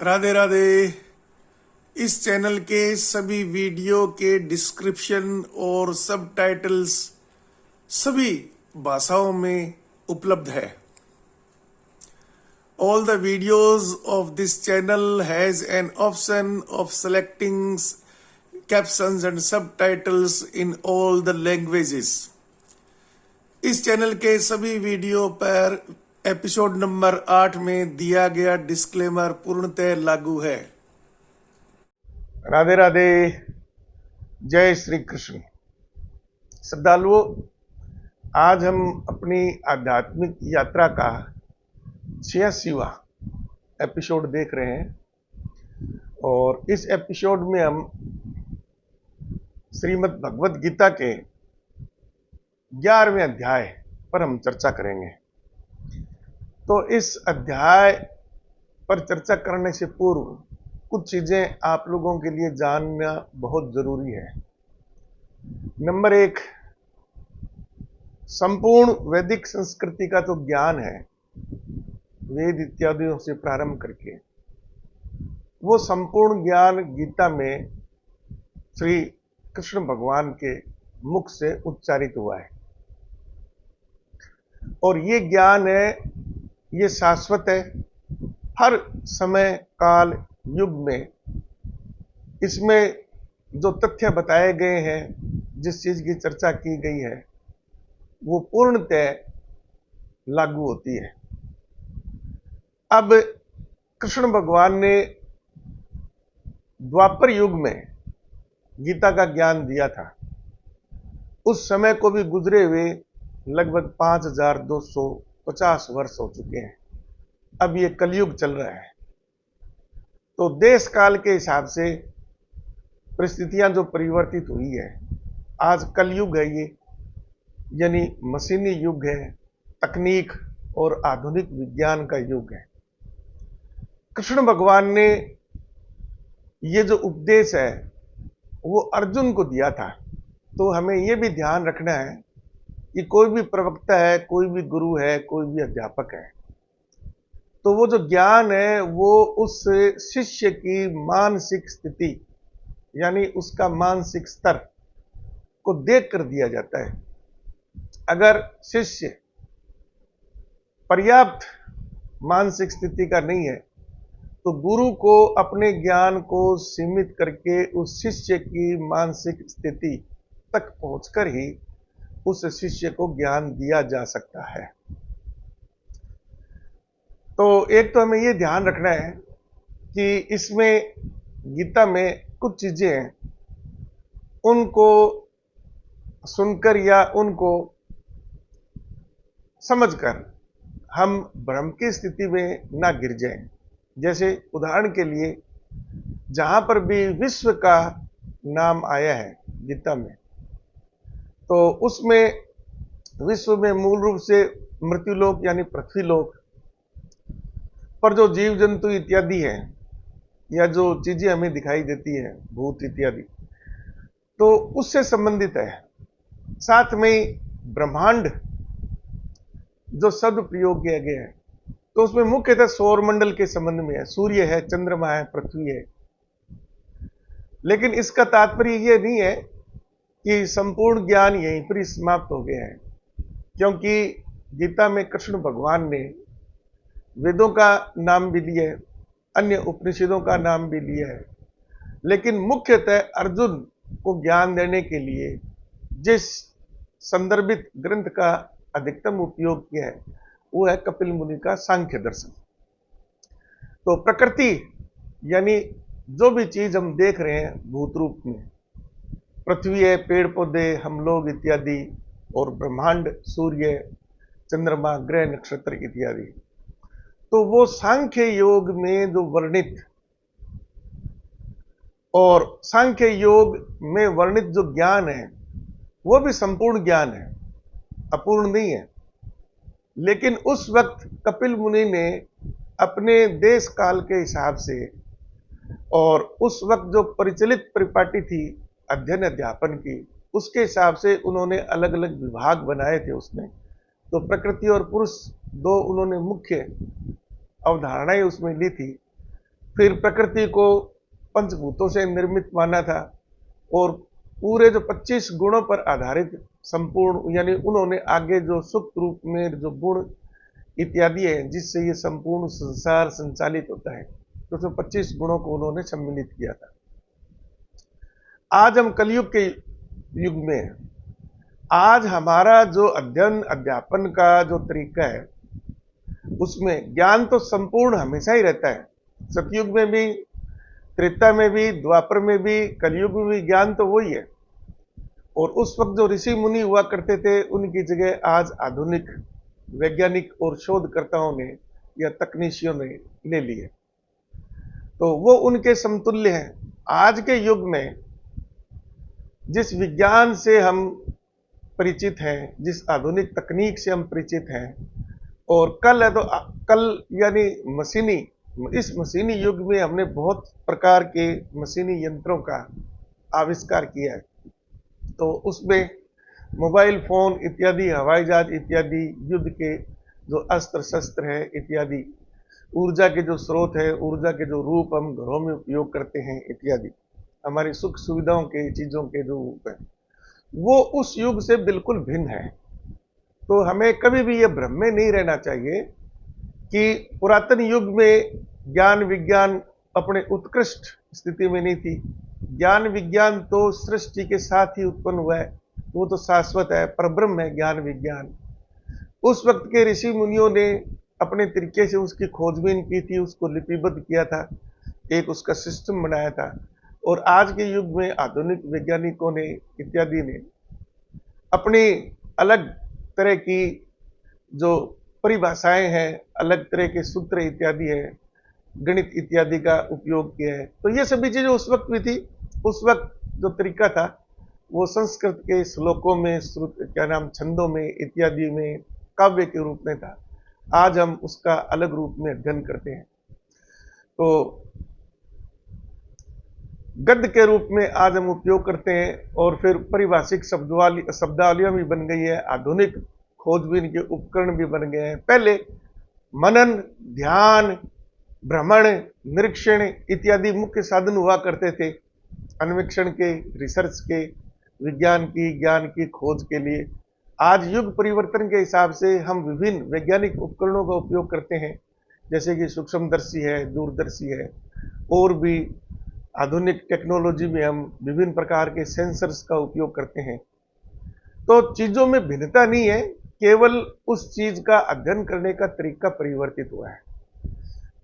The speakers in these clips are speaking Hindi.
राधे राधे। इस चैनल के सभी वीडियो के डिस्क्रिप्शन और सबटाइटल्स सभी भाषाओं में उपलब्ध है। All the videos of this channel has an option of selecting captions and subtitles in all the languages. इस चैनल के सभी वीडियो पर एपिसोड नंबर 8 में दिया गया डिस्क्लेमर पूर्णतः लागू है। राधे राधे, जय श्री कृष्ण। श्रद्धालुओं, आज हम अपनी आध्यात्मिक यात्रा का 86वां एपिसोड देख रहे हैं और इस एपिसोड में हम श्रीमद् भगवद गीता के 11वें अध्याय पर हम चर्चा करेंगे। तो इस अध्याय पर चर्चा करने से पूर्व कुछ चीजें आप लोगों के लिए जानना बहुत जरूरी है। नंबर 1, संपूर्ण वैदिक संस्कृति का जो ज्ञान है, वेद इत्यादियों से प्रारंभ करके, वो संपूर्ण ज्ञान गीता में श्री कृष्ण भगवान के मुख से उच्चारित हुआ है और ये ज्ञान है, ये शाश्वत है। हर समय काल युग में इसमें जो तथ्य बताए गए हैं, जिस चीज की चर्चा की गई है, वो पूर्णतः लागू होती है। अब कृष्ण भगवान ने द्वापर युग में गीता का ज्ञान दिया था। उस समय को भी गुजरे हुए लगभग 5250 वर्ष हो चुके हैं। अब ये कलयुग चल रहा है। तो देश काल के हिसाब से परिस्थितियां जो परिवर्तित हुई है, आज कलयुग है ये, यानी मशीनी युग है, तकनीक और आधुनिक विज्ञान का युग है। कृष्ण भगवान ने ये जो उपदेश है वो अर्जुन को दिया था। तो हमें ये भी ध्यान रखना है कि कोई भी प्रवक्ता है, कोई भी गुरु है, कोई भी अध्यापक है, तो वो जो ज्ञान है वो उस शिष्य की मानसिक स्थिति यानी उसका मानसिक स्तर को देख कर दिया जाता है। अगर शिष्य पर्याप्त मानसिक स्थिति का नहीं है तो गुरु को अपने ज्ञान को सीमित करके उस शिष्य की मानसिक स्थिति तक पहुंचकर ही उस शिष्य को ज्ञान दिया जा सकता है। तो एक तो हमें ये ध्यान रखना है कि इसमें गीता में कुछ चीजें हैं, उनको सुनकर या उनको समझकर हम भ्रम की स्थिति में ना गिर जाएं। जैसे उदाहरण के लिए, जहां पर भी विश्व का नाम आया है गीता में, तो उसमें विश्व में मूल रूप से मृत्युलोक यानी पृथ्वीलोक पर जो जीव जंतु इत्यादि है या जो चीजें हमें दिखाई देती है, भूत इत्यादि, तो उससे संबंधित है। साथ में ब्रह्मांड जो शब्द प्रयोग किया गया है, तो उसमें मुख्यतः सौरमंडल के संबंध में है। सूर्य है, चंद्रमा है, पृथ्वी है। लेकिन इसका तात्पर्य यह नहीं है कि संपूर्ण ज्ञान यहीं पर समाप्त हो गया है, क्योंकि गीता में कृष्ण भगवान ने वेदों का नाम भी लिया है, अन्य उपनिषदों का नाम भी लिया है, लेकिन मुख्यतः अर्जुन को ज्ञान देने के लिए जिस संदर्भित ग्रंथ का अधिकतम उपयोग किया है वो है कपिल मुनि का सांख्य दर्शन। तो प्रकृति यानी जो भी चीज हम देख रहे हैं भूत रूप में, पृथ्वी है, पेड़ पौधे, हम लोग इत्यादि, और ब्रह्मांड, सूर्य, चंद्रमा, ग्रह, नक्षत्र इत्यादि, तो वो सांख्य योग में जो वर्णित और सांख्य योग में वर्णित जो ज्ञान है वो भी संपूर्ण ज्ञान है, अपूर्ण नहीं है। लेकिन उस वक्त कपिल मुनि ने अपने देश काल के हिसाब से और उस वक्त जो परिचालित परिपाटी थी अध्ययन अध्यापन की, उसके हिसाब से उन्होंने अलग अलग विभाग बनाए थे उसमें। तो प्रकृति और पुरुष दो उन्होंने मुख्य अवधारणाएं उसमें ली थी। फिर प्रकृति को पंचभूतों से निर्मित माना था, और पूरे जो 25 गुणों पर आधारित संपूर्ण, यानी उन्होंने आगे जो सुप्त रूप में जो गुण इत्यादि है जिससे ये संपूर्ण संसार संचालित होता है, तो जो 25 गुणों को उन्होंने सम्मिलित किया था। आज हम कलयुग के युग में हैं। आज हमारा जो अध्ययन अध्यापन का जो तरीका है, उसमें ज्ञान तो संपूर्ण हमेशा ही रहता है। सतयुग में भी, त्रेता में भी, द्वापर में भी, कलयुग में भी ज्ञान तो वही है। और उस वक्त जो ऋषि मुनि हुआ करते थे, उनकी जगह आज आधुनिक वैज्ञानिक और शोधकर्ताओं ने या तकनीशियों ने ले ली है, तो वो उनके समतुल्य हैं। आज के युग में जिस विज्ञान से हम परिचित हैं, जिस आधुनिक तकनीक से हम परिचित हैं, और कल है तो कल यानी मशीनी, इस मशीनी युग में हमने बहुत प्रकार के मशीनी यंत्रों का आविष्कार किया है। तो उसमें मोबाइल फोन इत्यादि, हवाई जहाज इत्यादि, युद्ध के जो अस्त्र शस्त्र है इत्यादि, ऊर्जा के जो स्रोत है, ऊर्जा के जो रूप हम घरों में उपयोग करते हैं इत्यादि, हमारी सुख सुविधाओं के चीजों के जो रूप है, वो उस युग से बिल्कुल भिन्न है। तो हमें कभी भी ये भ्रम में नहीं रहना चाहिए कि पुरातन युग में ज्ञान विज्ञान अपने उत्कृष्ट स्थिति में नहीं थी। ज्ञान विज्ञान तो सृष्टि के साथ ही उत्पन्न हुआ है, वो तो शाश्वत है, परब्रह्म है ज्ञान विज्ञान। उस वक्त के ऋषि मुनियों ने अपने तरीके से उसकी खोजबीन की थी, उसको लिपिबद्ध किया था, एक उसका सिस्टम बनाया था। और आज के युग में आधुनिक वैज्ञानिकों ने इत्यादि ने अपनी अलग तरह की जो परिभाषाएं हैं, अलग तरह के सूत्र इत्यादि है, गणित इत्यादि का उपयोग किया है। तो ये सभी चीजें उस वक्त भी थी। उस वक्त जो तरीका था वो संस्कृत के श्लोकों में, क्या नाम, छंदों में इत्यादि में, काव्य के रूप में था। आज हम उसका अलग रूप में अध्ययन करते हैं। तो गद्य के रूप में आज हम उपयोग करते हैं, और फिर पारिभाषिक शब्दावलियां भी बन गई है, आधुनिक खोजबीन के उपकरण भी बन गए हैं। पहले मनन, ध्यान, भ्रमण, निरीक्षण इत्यादि मुख्य साधन हुआ करते थे अन्वेषण के, रिसर्च के, विज्ञान की, ज्ञान की खोज के लिए। आज युग परिवर्तन के हिसाब से हम विभिन्न वैज्ञानिक उपकरणों का उपयोग करते हैं, जैसे कि सूक्ष्मदर्शी है, दूरदर्शी है, और भी आधुनिक टेक्नोलॉजी में हम विभिन्न प्रकार के सेंसर्स का उपयोग करते हैं। तो चीजों में भिन्नता नहीं है, केवल उस चीज का अध्ययन करने का तरीका परिवर्तित हुआ है।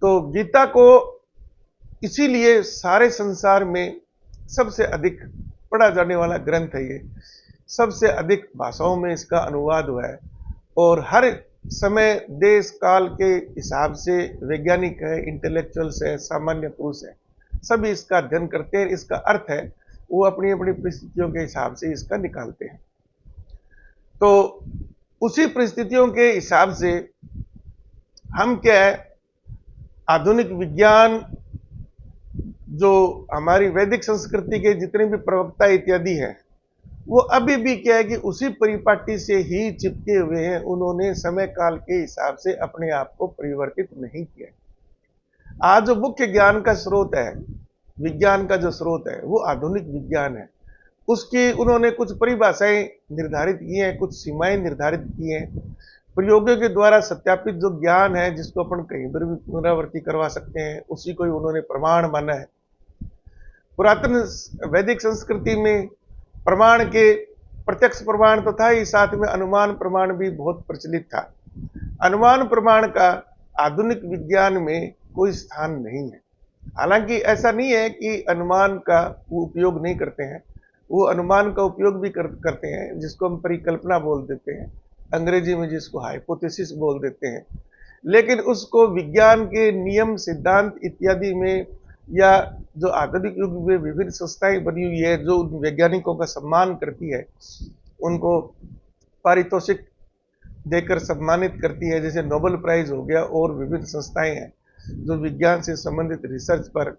तो गीता को इसीलिए सारे संसार में सबसे अधिक पढ़ा जाने वाला ग्रंथ है ये। सबसे अधिक भाषाओं में इसका अनुवाद हुआ है, और हर समय देश काल के हिसाब से वैज्ञानिक है, इंटेलेक्चुअल्स है, सामान्य पुरुष है, सभी इसका अध्ययन करते हैं। इसका अर्थ है वो अपनी अपनी परिस्थितियों के हिसाब से इसका निकालते हैं। तो उसी परिस्थितियों के हिसाब से हम क्या है, आधुनिक विज्ञान, जो हमारी वैदिक संस्कृति के जितने भी प्रवक्ता इत्यादि हैं, वो अभी भी क्या है कि उसी परिपाटी से ही चिपके हुए हैं। उन्होंने समय काल के हिसाब से अपने आप को परिवर्तित नहीं किया। आज जो मुख्य ज्ञान का स्रोत है, विज्ञान का जो स्रोत है, वो आधुनिक विज्ञान है। उसकी उन्होंने कुछ परिभाषाएं निर्धारित की हैं, कुछ सीमाएं निर्धारित की हैं। प्रयोगों के द्वारा सत्यापित जो ज्ञान है, जिसको अपन कहीं पर भी पुनरावृत्ति करवा सकते हैं, उसी को ही उन्होंने प्रमाण माना है। पुरातन वैदिक संस्कृति में प्रमाण के, प्रत्यक्ष प्रमाण तो था ही, साथ में अनुमान प्रमाण भी बहुत प्रचलित था। अनुमान प्रमाण का आधुनिक विज्ञान में कोई स्थान नहीं है। हालांकि ऐसा नहीं है कि अनुमान का वो उपयोग नहीं करते हैं, वो अनुमान का उपयोग भी करते हैं, जिसको हम परिकल्पना बोल देते हैं, अंग्रेजी में जिसको हाइपोथेसिस बोल देते हैं। लेकिन उसको विज्ञान के नियम, सिद्धांत इत्यादि में, या जो आधुनिक युग में विभिन्न संस्थाएं बनी हुई है जो वैज्ञानिकों का सम्मान करती है, उनको पारितोषिक देकर सम्मानित करती है, जैसे नोबेल प्राइज हो गया, और विभिन्न संस्थाएं हैं जो विज्ञान से संबंधित रिसर्च पर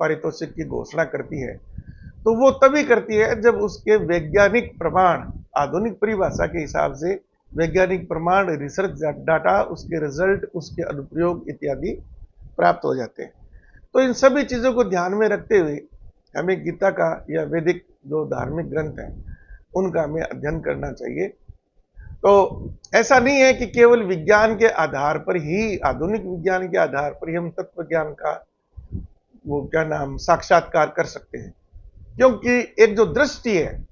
पारितोषिक की घोषणा करती है। तो वो तभी करती है जब उसके वैज्ञानिक प्रमाण, आधुनिक परिभाषा के हिसाब से वैज्ञानिक प्रमाण, रिसर्च डाटा, उसके रिजल्ट, उसके अनुप्रयोग इत्यादि प्राप्त हो जाते हैं। तो इन सभी चीजों को ध्यान में रखते हुए हमें गीता का या वैदिक जो धार्मिक ग्रंथ है उनका हमें अध्ययन करना चाहिए। तो ऐसा नहीं है कि केवल विज्ञान के आधार पर ही, आधुनिक विज्ञान के आधार पर ही हम तत्व ज्ञान का वो क्या नाम साक्षात्कार कर सकते हैं, क्योंकि एक जो दृष्टि है,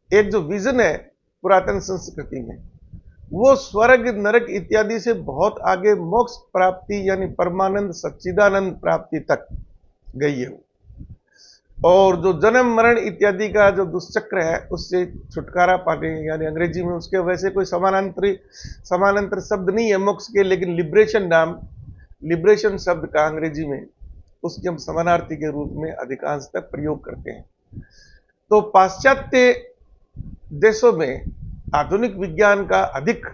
एक जो विजन है पुरातन संस्कृति में, वो स्वर्ग नरक इत्यादि से बहुत आगे मोक्ष प्राप्ति यानी परमानंद सच्चिदानंद प्राप्ति तक गई है। और जो जन्म मरण इत्यादि का जो दुष्चक्र है उससे छुटकारा पाने, यानी अंग्रेजी में उसके वैसे कोई समानांतर शब्द नहीं है मोक्ष के, लेकिन लिबरेशन शब्द का अंग्रेजी में उसके हम समानार्थी के रूप में अधिकांशतः प्रयोग करते हैं। तो पाश्चात्य देशों में आधुनिक विज्ञान का अधिक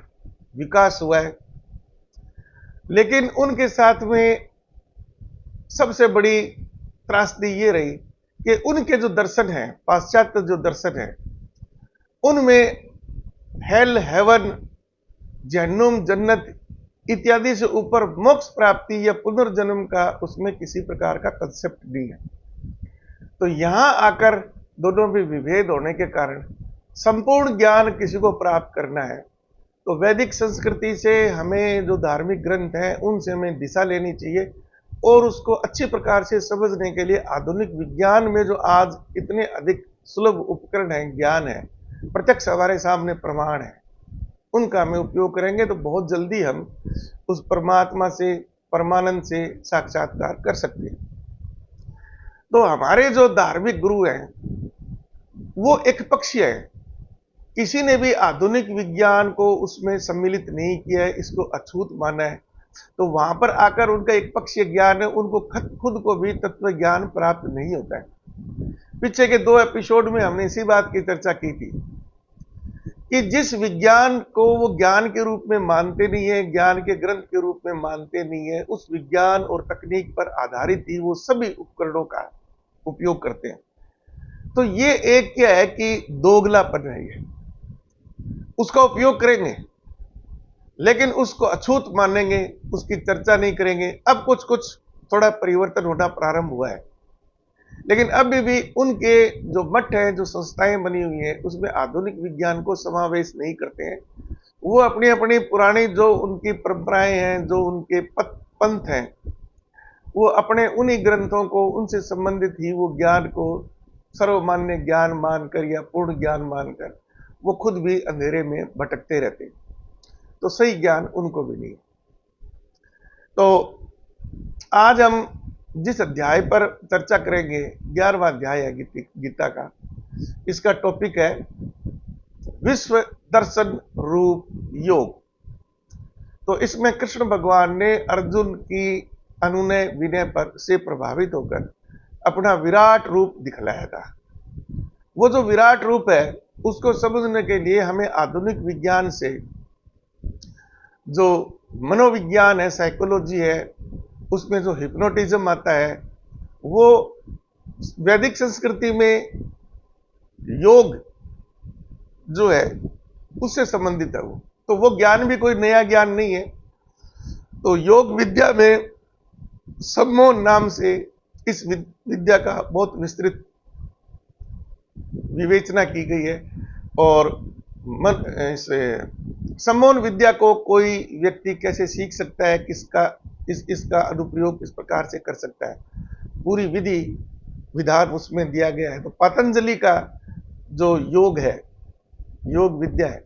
विकास हुआ है, लेकिन उनके साथ में सबसे बड़ी त्रासदी ये रही कि उनके जो दर्शन हैं, पाश्चात्य जो दर्शन है, उनमें हेल, हेवन, जहन्नुम, जन्नत इत्यादि से ऊपर मोक्ष प्राप्ति या पुनर्जन्म का उसमें किसी प्रकार का कंसेप्ट नहीं है। तो यहां आकर दोनों में विभेद होने के कारण संपूर्ण ज्ञान किसी को प्राप्त करना है तो वैदिक संस्कृति से हमें जो धार्मिक ग्रंथ हैं उनसे हमें दिशा लेनी चाहिए, और उसको अच्छी प्रकार से समझने के लिए आधुनिक विज्ञान में जो आज इतने अधिक सुलभ उपकरण हैं, ज्ञान है, प्रत्यक्ष हमारे सामने प्रमाण है, उनका हमें उपयोग करेंगे तो बहुत जल्दी हम उस परमात्मा से, परमानंद से साक्षात्कार कर सकते हैं। तो हमारे जो धार्मिक गुरु हैं वो एक पक्षीय है, किसी ने भी आधुनिक विज्ञान को उसमें सम्मिलित नहीं किया है, इसको अछूत माना है। तो वहां पर आकर उनका एक पक्षीय ज्ञान है, उनको खुद को भी तत्व ज्ञान प्राप्त नहीं होता है। पीछे के 2 एपिसोड में हमने इसी बात की चर्चा की थी कि जिस विज्ञान को वो ज्ञान के रूप में मानते नहीं है, ज्ञान के ग्रंथ के रूप में मानते नहीं है, उस विज्ञान और तकनीक पर आधारित ही वो सभी उपकरणों का उपयोग करते हैं। तो ये एक क्या है कि दोगलापन है, ये उसका उपयोग करेंगे लेकिन उसको अछूत मानेंगे, उसकी चर्चा नहीं करेंगे। अब कुछ थोड़ा परिवर्तन होना प्रारंभ हुआ है, लेकिन अभी भी उनके जो मठ हैं, जो संस्थाएं बनी हुई हैं, उसमें आधुनिक विज्ञान को समावेश नहीं करते हैं। वो अपनी अपनी पुरानी जो उनकी परंपराएं हैं, जो उनके पंथ हैं, वो अपने उन्हीं ग्रंथों को, उनसे संबंधित ही वो ज्ञान को सर्वमान्य ज्ञान मानकर या पूर्ण ज्ञान मानकर वो खुद भी अंधेरे में भटकते रहते हैं। तो सही ज्ञान उनको भी नहीं। तो आज हम जिस अध्याय पर चर्चा करेंगे, 11वां अध्याय है गीता का, इसका टॉपिक है विश्व दर्शन रूप योग। तो इसमें कृष्ण भगवान ने अर्जुन की अनुनय विनय पर से प्रभावित होकर अपना विराट रूप दिखलाया था। वो जो विराट रूप है उसको समझने के लिए हमें आधुनिक विज्ञान से, जो मनोविज्ञान है, साइकोलॉजी है, उसमें जो हिप्नोटिज्म आता है, वो वैदिक संस्कृति में योग जो है उससे संबंधित है। वो ज्ञान भी कोई नया ज्ञान नहीं है। तो योग विद्या में सम्मोहन नाम से इस विद्या का बहुत विस्तृत विवेचना की गई है, और सम्मोहन विद्या को कोई व्यक्ति कैसे सीख सकता है, इसका अनुप्रयोग किस प्रकार से कर सकता है, पूरी विधि विधान उसमें दिया गया है। तो पतंजलि का जो योग है, योग विद्या है,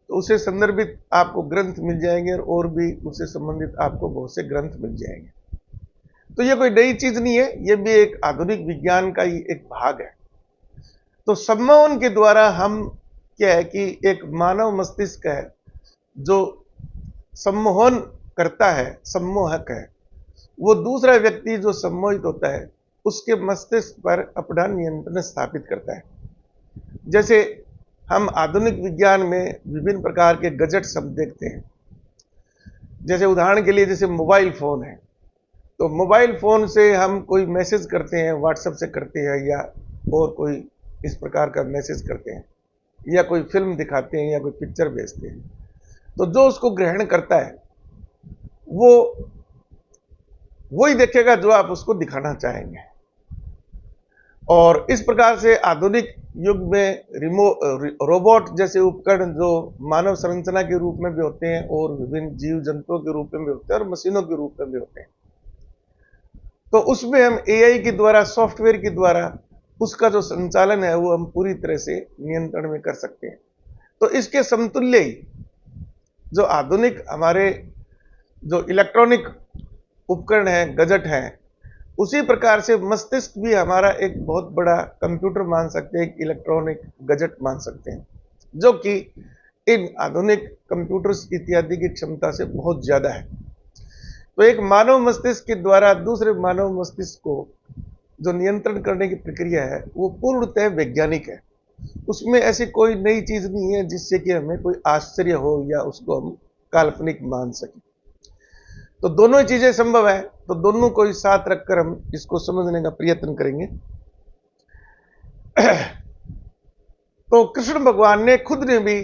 तो उसे संदर्भित आपको ग्रंथ मिल जाएंगे, और भी उससे संबंधित आपको बहुत से ग्रंथ मिल जाएंगे। तो ये कोई नई चीज नहीं है, ये भी एक आधुनिक विज्ञान का ही एक भाग है। तो सम्मोहन के द्वारा हम क्या है कि एक मानव मस्तिष्क है जो सम्मोहन करता है, सम्मोहक है, वो दूसरा व्यक्ति जो सम्मोहित होता है उसके मस्तिष्क पर अपना नियंत्रण स्थापित करता है। जैसे हम आधुनिक विज्ञान में विभिन्न प्रकार के गैजेट शब्द देखते हैं, जैसे उदाहरण के लिए जैसे मोबाइल फोन है, तो मोबाइल फोन से हम कोई मैसेज करते हैं, व्हाट्सएप से करते हैं, या और कोई इस प्रकार का मैसेज करते हैं, या कोई फिल्म दिखाते हैं, या कोई पिक्चर भेजते हैं। तो जो उसको ग्रहण करता है वो वही देखेगा जो आप उसको दिखाना चाहेंगे। और इस प्रकार से आधुनिक युग में रोबोट जैसे उपकरण जो मानव संरचना के रूप में भी होते हैं और विभिन्न जीव जंतुओं के रूप में भी होते हैं और मशीनों के रूप में भी होते हैं, तो उसमें हम एआई के द्वारा, सॉफ्टवेयर के द्वारा उसका जो संचालन है वो हम पूरी तरह से नियंत्रण में कर सकते हैं। तो इसके समतुल्य ही जो आधुनिक हमारे जो इलेक्ट्रॉनिक उपकरण हैं, गजट हैं, उसी प्रकार से मस्तिष्क भी हमारा एक बहुत बड़ा कंप्यूटर मान सकते हैं, एक इलेक्ट्रॉनिक गजट मान सकते हैं, जो कि इन आधुनिक कंप्यूटर्स इत्यादि की क्षमता से बहुत ज्यादा है। तो एक मानव मस्तिष्क के द्वारा दूसरे मानव मस्तिष्क को जो नियंत्रण करने की प्रक्रिया है वो पूर्णतः वैज्ञानिक है। उसमें ऐसी कोई नई चीज नहीं है जिससे कि हमें कोई आश्चर्य हो या उसको हम काल्पनिक मान सकें। तो दोनों ही चीजें संभव है, तो दोनों को ही साथ रखकर हम इसको समझने का प्रयत्न करेंगे। तो कृष्ण भगवान ने खुद ने भी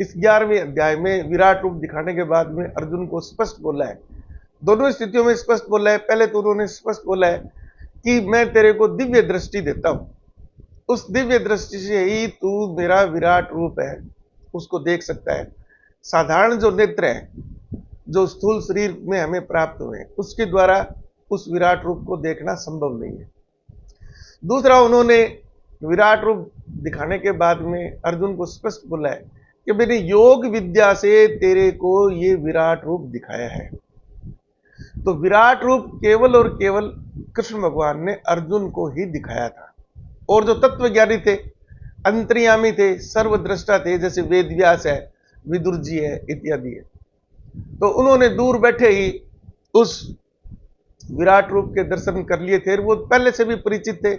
इस 11वें अध्याय में विराट रूप दिखाने के बाद में अर्जुन को स्पष्ट बोला है, दोनों स्थितियों में स्पष्ट बोला है। पहले तो उन्होंने स्पष्ट बोला है कि मैं तेरे को दिव्य दृष्टि देता हूं, उस दिव्य दृष्टि से ही तू मेरा विराट रूप है उसको देख सकता है। साधारण जो नेत्र है, जो स्थूल शरीर में हमें प्राप्त हुए, उसके द्वारा उस विराट रूप को देखना संभव नहीं है। दूसरा, उन्होंने विराट रूप दिखाने के बाद में अर्जुन को स्पष्ट बोला है कि मैंने योग विद्या से तेरे को ये विराट रूप दिखाया है। तो विराट रूप केवल और केवल कृष्ण भगवान ने अर्जुन को ही दिखाया था, और जो तत्वज्ञानी थे, अंतर्यामी थे, सर्वद्रष्टा थे, जैसे वेद व्यास है, विदुर जी है इत्यादि है, तो उन्होंने दूर बैठे ही उस विराट रूप के दर्शन कर लिए थे। वो पहले से भी परिचित थे।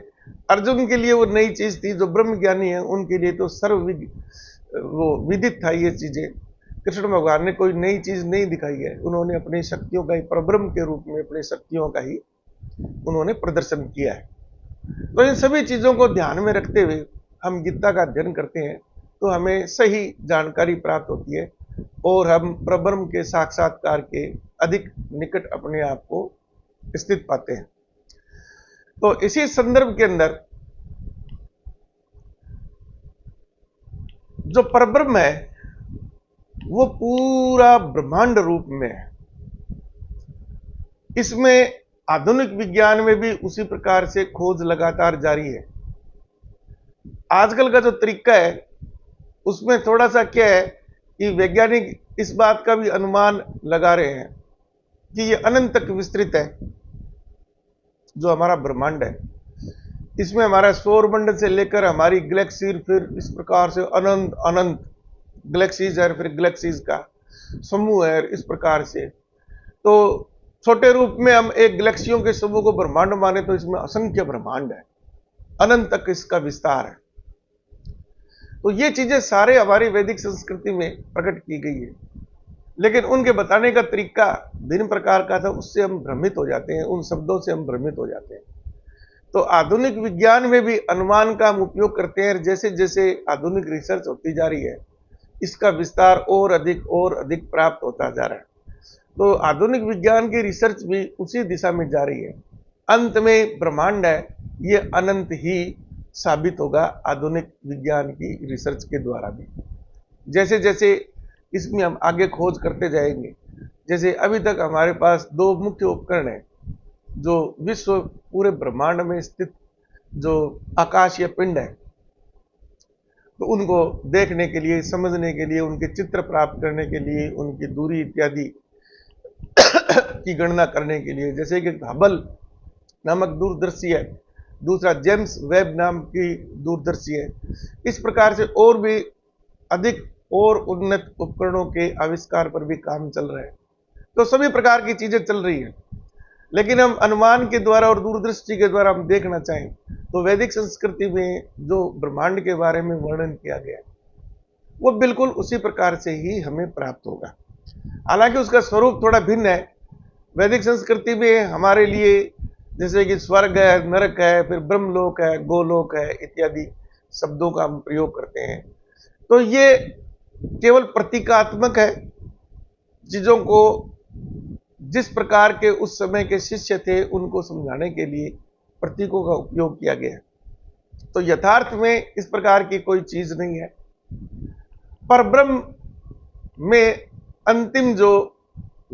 अर्जुन के लिए वो नई चीज थी, जो ब्रह्म ज्ञानी है उनके लिए तो वो विदित था ये चीजें। कृष्ण भगवान ने कोई नई चीज नहीं दिखाई है, उन्होंने अपनी शक्तियों का ही, परब्रह्म के रूप में अपनी शक्तियों का ही उन्होंने प्रदर्शन किया है। तो इन सभी चीजों को ध्यान में रखते हुए हम गीता का अध्ययन करते हैं तो हमें सही जानकारी प्राप्त होती है और हम परब्रह्म के साक्षात्कार के अधिक निकट अपने आप को स्थित पाते हैं। तो इसी संदर्भ के अंदर जो परब्रह्म है वो पूरा ब्रह्मांड रूप में है। इसमें आधुनिक विज्ञान में भी उसी प्रकार से खोज लगातार जारी है। आजकल का जो तरीका है उसमें थोड़ा सा क्या है कि वैज्ञानिक इस बात का भी अनुमान लगा रहे हैं कि ये अनंत तक विस्तृत है जो हमारा ब्रह्मांड है। इसमें हमारा सौर मंडल से लेकर हमारी गैलेक्सी, फिर इस प्रकार से अनंत अनंत गैलेक्सीज है, फिर गैलेक्सीज का समूह है। इस प्रकार से तो छोटे रूप में हम एक गैलेक्सियों के समूह को ब्रह्मांड माने तो इसमें असंख्य ब्रह्मांड है, अनंत तक इसका विस्तार है। तो ये चीजें सारे हमारी वैदिक संस्कृति में प्रकट की गई है, लेकिन उनके बताने का तरीका भिन्न प्रकार का था। उससे हम भ्रमित हो जाते हैं, उन शब्दों से हम भ्रमित हो जाते हैं। तो आधुनिक विज्ञान में भी अनुमान का हम उपयोग करते हैं। जैसे जैसे आधुनिक रिसर्च होती जा रही है, इसका विस्तार और अधिक प्राप्त होता जा रहा है। तो आधुनिक विज्ञान की रिसर्च भी उसी दिशा में जा रही है। अंत में ब्रह्मांड है, ये अनंत ही साबित होगा आधुनिक विज्ञान की रिसर्च के द्वारा भी। जैसे जैसे इसमें हम आगे खोज करते जाएंगे, जैसे अभी तक हमारे पास दो मुख्य उपकरण हैं जो विश्व पूरे ब्रह्मांड में स्थित जो आकाशीय पिंड है, तो उनको देखने के लिए, समझने के लिए, उनके चित्र प्राप्त करने के लिए, उनकी दूरी इत्यादि की गणना करने के लिए, जैसे कि हबल नामक दूरदर्शी है, दूसरा जेम्स वेब नाम की दूरदर्शी है। इस प्रकार से और भी अधिक और उन्नत उपकरणों के आविष्कार पर भी काम चल रहा है। तो सभी प्रकार की चीजें चल रही हैं, लेकिन हम अनुमान के द्वारा और दूरदृष्टि के द्वारा हम देखना चाहें तो वैदिक संस्कृति में जो ब्रह्मांड के बारे में वर्णन किया गया है वो बिल्कुल उसी प्रकार से ही हमें प्राप्त होगा। हालांकि उसका स्वरूप थोड़ा भिन्न है। वैदिक संस्कृति में हमारे लिए जैसे कि स्वर्ग है, नरक है, फिर ब्रह्मलोक है, गोलोक है इत्यादि शब्दों का हम प्रयोग करते हैं। तो ये केवल प्रतीकात्मक है, चीजों को जिस प्रकार के उस समय के शिष्य थे उनको समझाने के लिए प्रतीकों का उपयोग किया गया। तो यथार्थ में इस प्रकार की कोई चीज नहीं है। पर ब्रह्म में अंतिम जो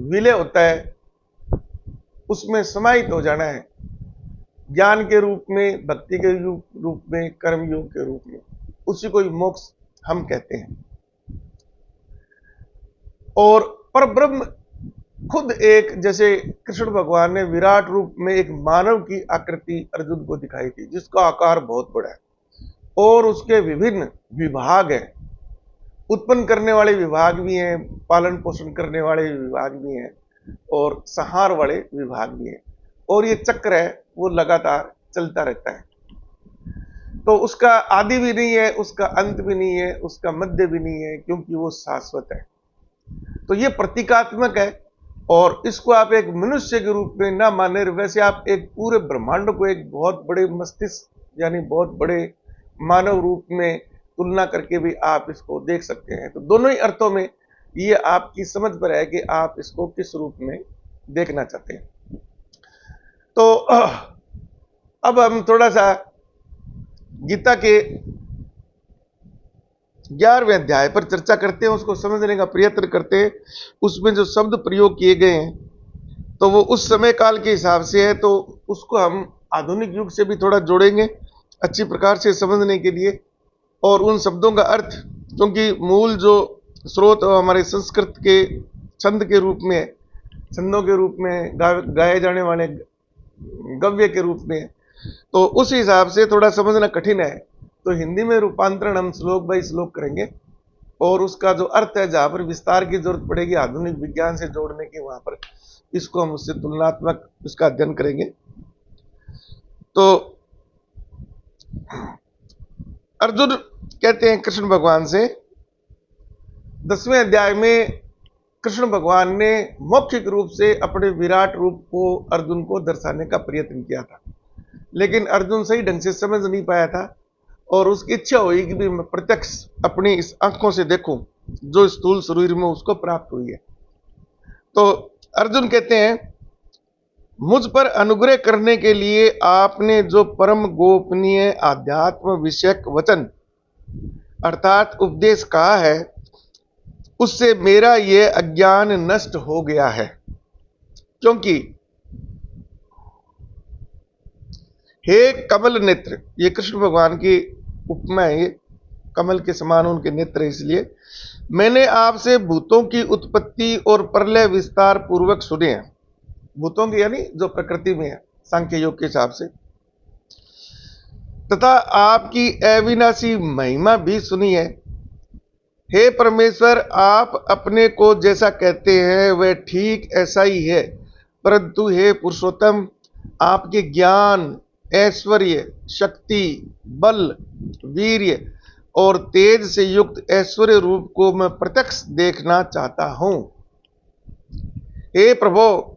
विलय होता है उसमें समाहित हो जाना है, ज्ञान के रूप में, भक्ति के रूप में, कर्मयोग के रूप में, उसी को मोक्ष हम कहते हैं। और पर ब्रह्म खुद एक, जैसे कृष्ण भगवान ने विराट रूप में एक मानव की आकृति अर्जुन को दिखाई थी जिसका आकार बहुत बड़ा है और उसके विभिन्न विभाग हैं, उत्पन्न करने वाले विभाग भी हैं, पालन पोषण करने वाले विभाग भी हैं और संहार वाले विभाग भी हैं, और ये चक्र है वो लगातार चलता रहता है। तो उसका आदि भी नहीं है, उसका अंत भी नहीं है, उसका मध्य भी नहीं है, क्योंकि वो शाश्वत है। तो ये प्रतीकात्मक है और इसको आप एक मनुष्य के रूप में ना माने, वैसे आप एक पूरे ब्रह्मांड को एक बहुत बड़े मस्तिष्क यानी बहुत बड़े मानव रूप में तुलना करके भी आप इसको देख सकते हैं। तो दोनों ही अर्थों में ये आपकी समझ पर है कि आप इसको किस रूप में देखना चाहते हैं। तो अब हम थोड़ा सा गीता के 11वें अध्याय पर चर्चा करते हैं, उसको समझने का प्रयत्न करते हैं। उसमें जो शब्द प्रयोग किए गए हैं तो वो उस समय काल के हिसाब से है, तो उसको हम आधुनिक युग से भी थोड़ा जोड़ेंगे अच्छी प्रकार से समझने के लिए। और उन शब्दों का अर्थ, क्योंकि मूल जो स्रोत हमारे संस्कृत के छंद के रूप में, छंदों के रूप में गाए जाने वाले गव्य के रूप में, तो उस हिसाब से थोड़ा समझना कठिन है। तो हिंदी में रूपांतरण हम श्लोक बाई श्लोक करेंगे और उसका जो अर्थ है, जहां पर विस्तार की जरूरत पड़ेगी आधुनिक विज्ञान से जोड़ने की, वहां पर इसको हम उससे तुलनात्मक इसका अध्ययन करेंगे। तो अर्जुन कहते हैं कृष्ण भगवान से, 10वें अध्याय में कृष्ण भगवान ने मौखिक रूप से अपने विराट रूप को अर्जुन को दर्शाने का प्रयत्न किया था, लेकिन अर्जुन सही ढंग से समझ नहीं पाया था और उसकी इच्छा हुई कि भी मैं प्रत्यक्ष अपनी इस आंखों से देखूं जो स्थूल शरीर में उसको प्राप्त हुई है। तो अर्जुन कहते हैं, मुझ पर अनुग्रह करने के लिए आपने जो परम गोपनीय आध्यात्म विषयक वचन अर्थात उपदेश कहा है, उससे मेरा यह अज्ञान नष्ट हो गया है। क्योंकि हे कमल नेत्र, ये कृष्ण भगवान की उपमा है, ये कमल के समान उनके नेत्र है, इसलिए मैंने आपसे भूतों की उत्पत्ति और प्रलय विस्तार पूर्वक सुने हैं। भूतों की यानी जो प्रकृति में है सांख्य योग के हिसाब से, तथा आपकी अविनाशी महिमा भी सुनी है। हे परमेश्वर, आप अपने को जैसा कहते हैं वह ठीक ऐसा ही है, परंतु हे पुरुषोत्तम, आपके ज्ञान, ऐश्वर्य, शक्ति, बल, वीर्य और तेज से युक्त ऐश्वर्य रूप को मैं प्रत्यक्ष देखना चाहता हूं। हे प्रभो,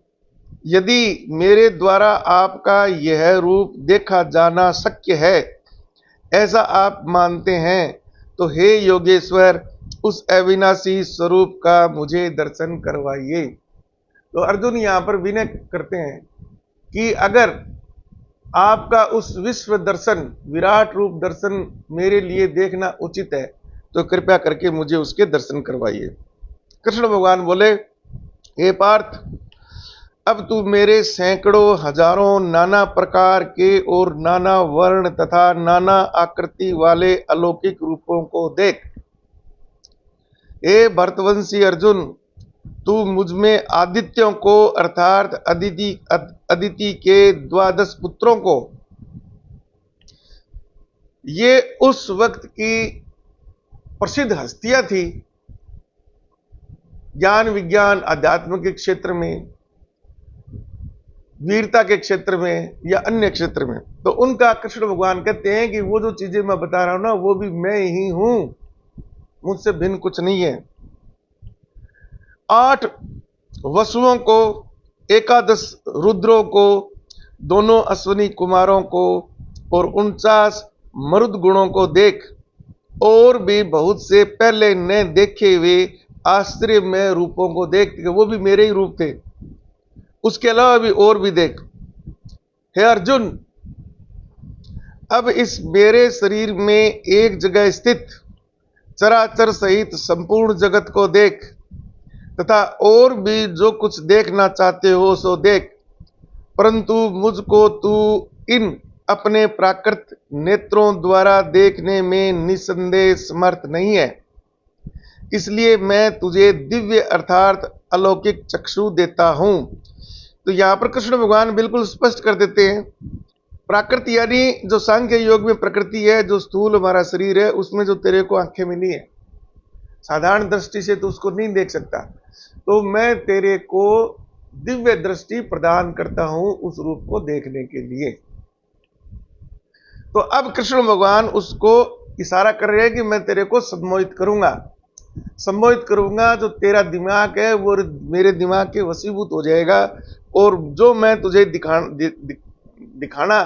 यदि मेरे द्वारा आपका यह रूप देखा जाना शक्य है, ऐसा आप मानते हैं, तो हे योगेश्वर, उस अविनाशी स्वरूप का मुझे दर्शन करवाइए। तो अर्जुन यहां पर विनय करते हैं कि अगर आपका उस विश्व दर्शन, विराट रूप दर्शन मेरे लिए देखना उचित है, तो कृपया करके मुझे उसके दर्शन करवाइए। कृष्ण भगवान बोले, हे पार्थ, अब तू मेरे सैकड़ों हजारों नाना प्रकार के और नाना वर्ण तथा नाना आकृति वाले अलौकिक रूपों को देख। हे भरतवंशी अर्जुन, तू मुझ में आदित्यों को अर्थात अदिति के 12 पुत्रों को, ये उस वक्त की प्रसिद्ध हस्तियां थी ज्ञान विज्ञान आध्यात्म के क्षेत्र में, वीरता के क्षेत्र में या अन्य क्षेत्र में। तो उनका कृष्ण भगवान कहते हैं कि वो जो चीजें मैं बता रहा हूं ना, वो भी मैं ही हूं, मुझसे भिन्न कुछ नहीं है। 8 वसुओं को, 11 रुद्रों को, दोनों अश्विनी कुमारों को और 49 मरुद गुणों को देख, और भी बहुत से पहले न देखे हुए आश्चर्यमय रूपों को देख, वो भी मेरे ही रूप थे। उसके अलावा भी और भी देख। हे अर्जुन, अब इस मेरे शरीर में एक जगह स्थित चराचर सहित संपूर्ण जगत को देख, तथा और भी जो कुछ देखना चाहते हो सो देख, परंतु मुझको तू इन अपने प्राकृत नेत्रों द्वारा देखने में निसंदेह समर्थ नहीं है। इसलिए मैं तुझे दिव्य अर्थात अलौकिक चक्षु देता हूं। तो यहां पर कृष्ण भगवान बिल्कुल स्पष्ट कर देते हैं, प्रकृति यानी जो सांख्य योग में प्रकृति है, जो स्थूल हमारा शरीर है, उसमें जो तेरे को आंखें मिली है, साधारण दृष्टि से तो उसको नहीं देख सकता, तो मैं तेरे को दिव्य दृष्टि प्रदान करता हूं उस रूप को देखने के लिए। तो अब कृष्ण भगवान उसको इशारा कर रहे हैं कि मैं तेरे को सम्मोहित करूंगा, जो तेरा दिमाग है वो मेरे दिमाग के वशीभूत हो जाएगा, और जो मैं तुझे दिखाना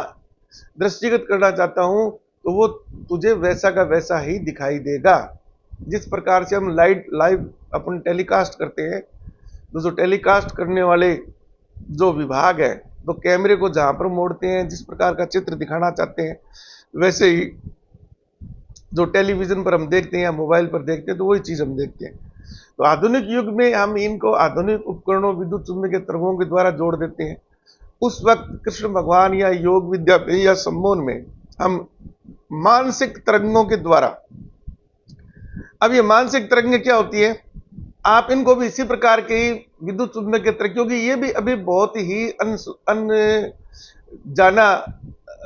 दृष्टिगत करना चाहता हूं, तो वो तुझे वैसा का वैसा ही दिखाई देगा। जिस प्रकार से हम लाइव अपन टेलीकास्ट करते हैं, तो जो टेलीकास्ट करने वाले जो विभाग है, तो कैमरे को जहां पर मोड़ते हैं, जिस प्रकार का चित्र दिखाना चाहते हैं, वैसे ही जो टेलीविजन पर हम देखते हैं या मोबाइल पर देखते हैं, तो वही चीज हम देखते हैं। तो आधुनिक युग में हम इनको आधुनिक उपकरणों, विद्युत चुम्बकीय तरंगों के द्वारा जोड़ देते हैं। उस वक्त कृष्ण भगवान या योग विद्या में या सम्मोहन में हम मानसिक तरंगों के द्वारा, अब ये मानसिक तरंगें क्या होती है, आप इनको भी इसी प्रकार के विद्युत चुम्बकीय तरंग, क्योंकि ये भी अभी बहुत ही जाना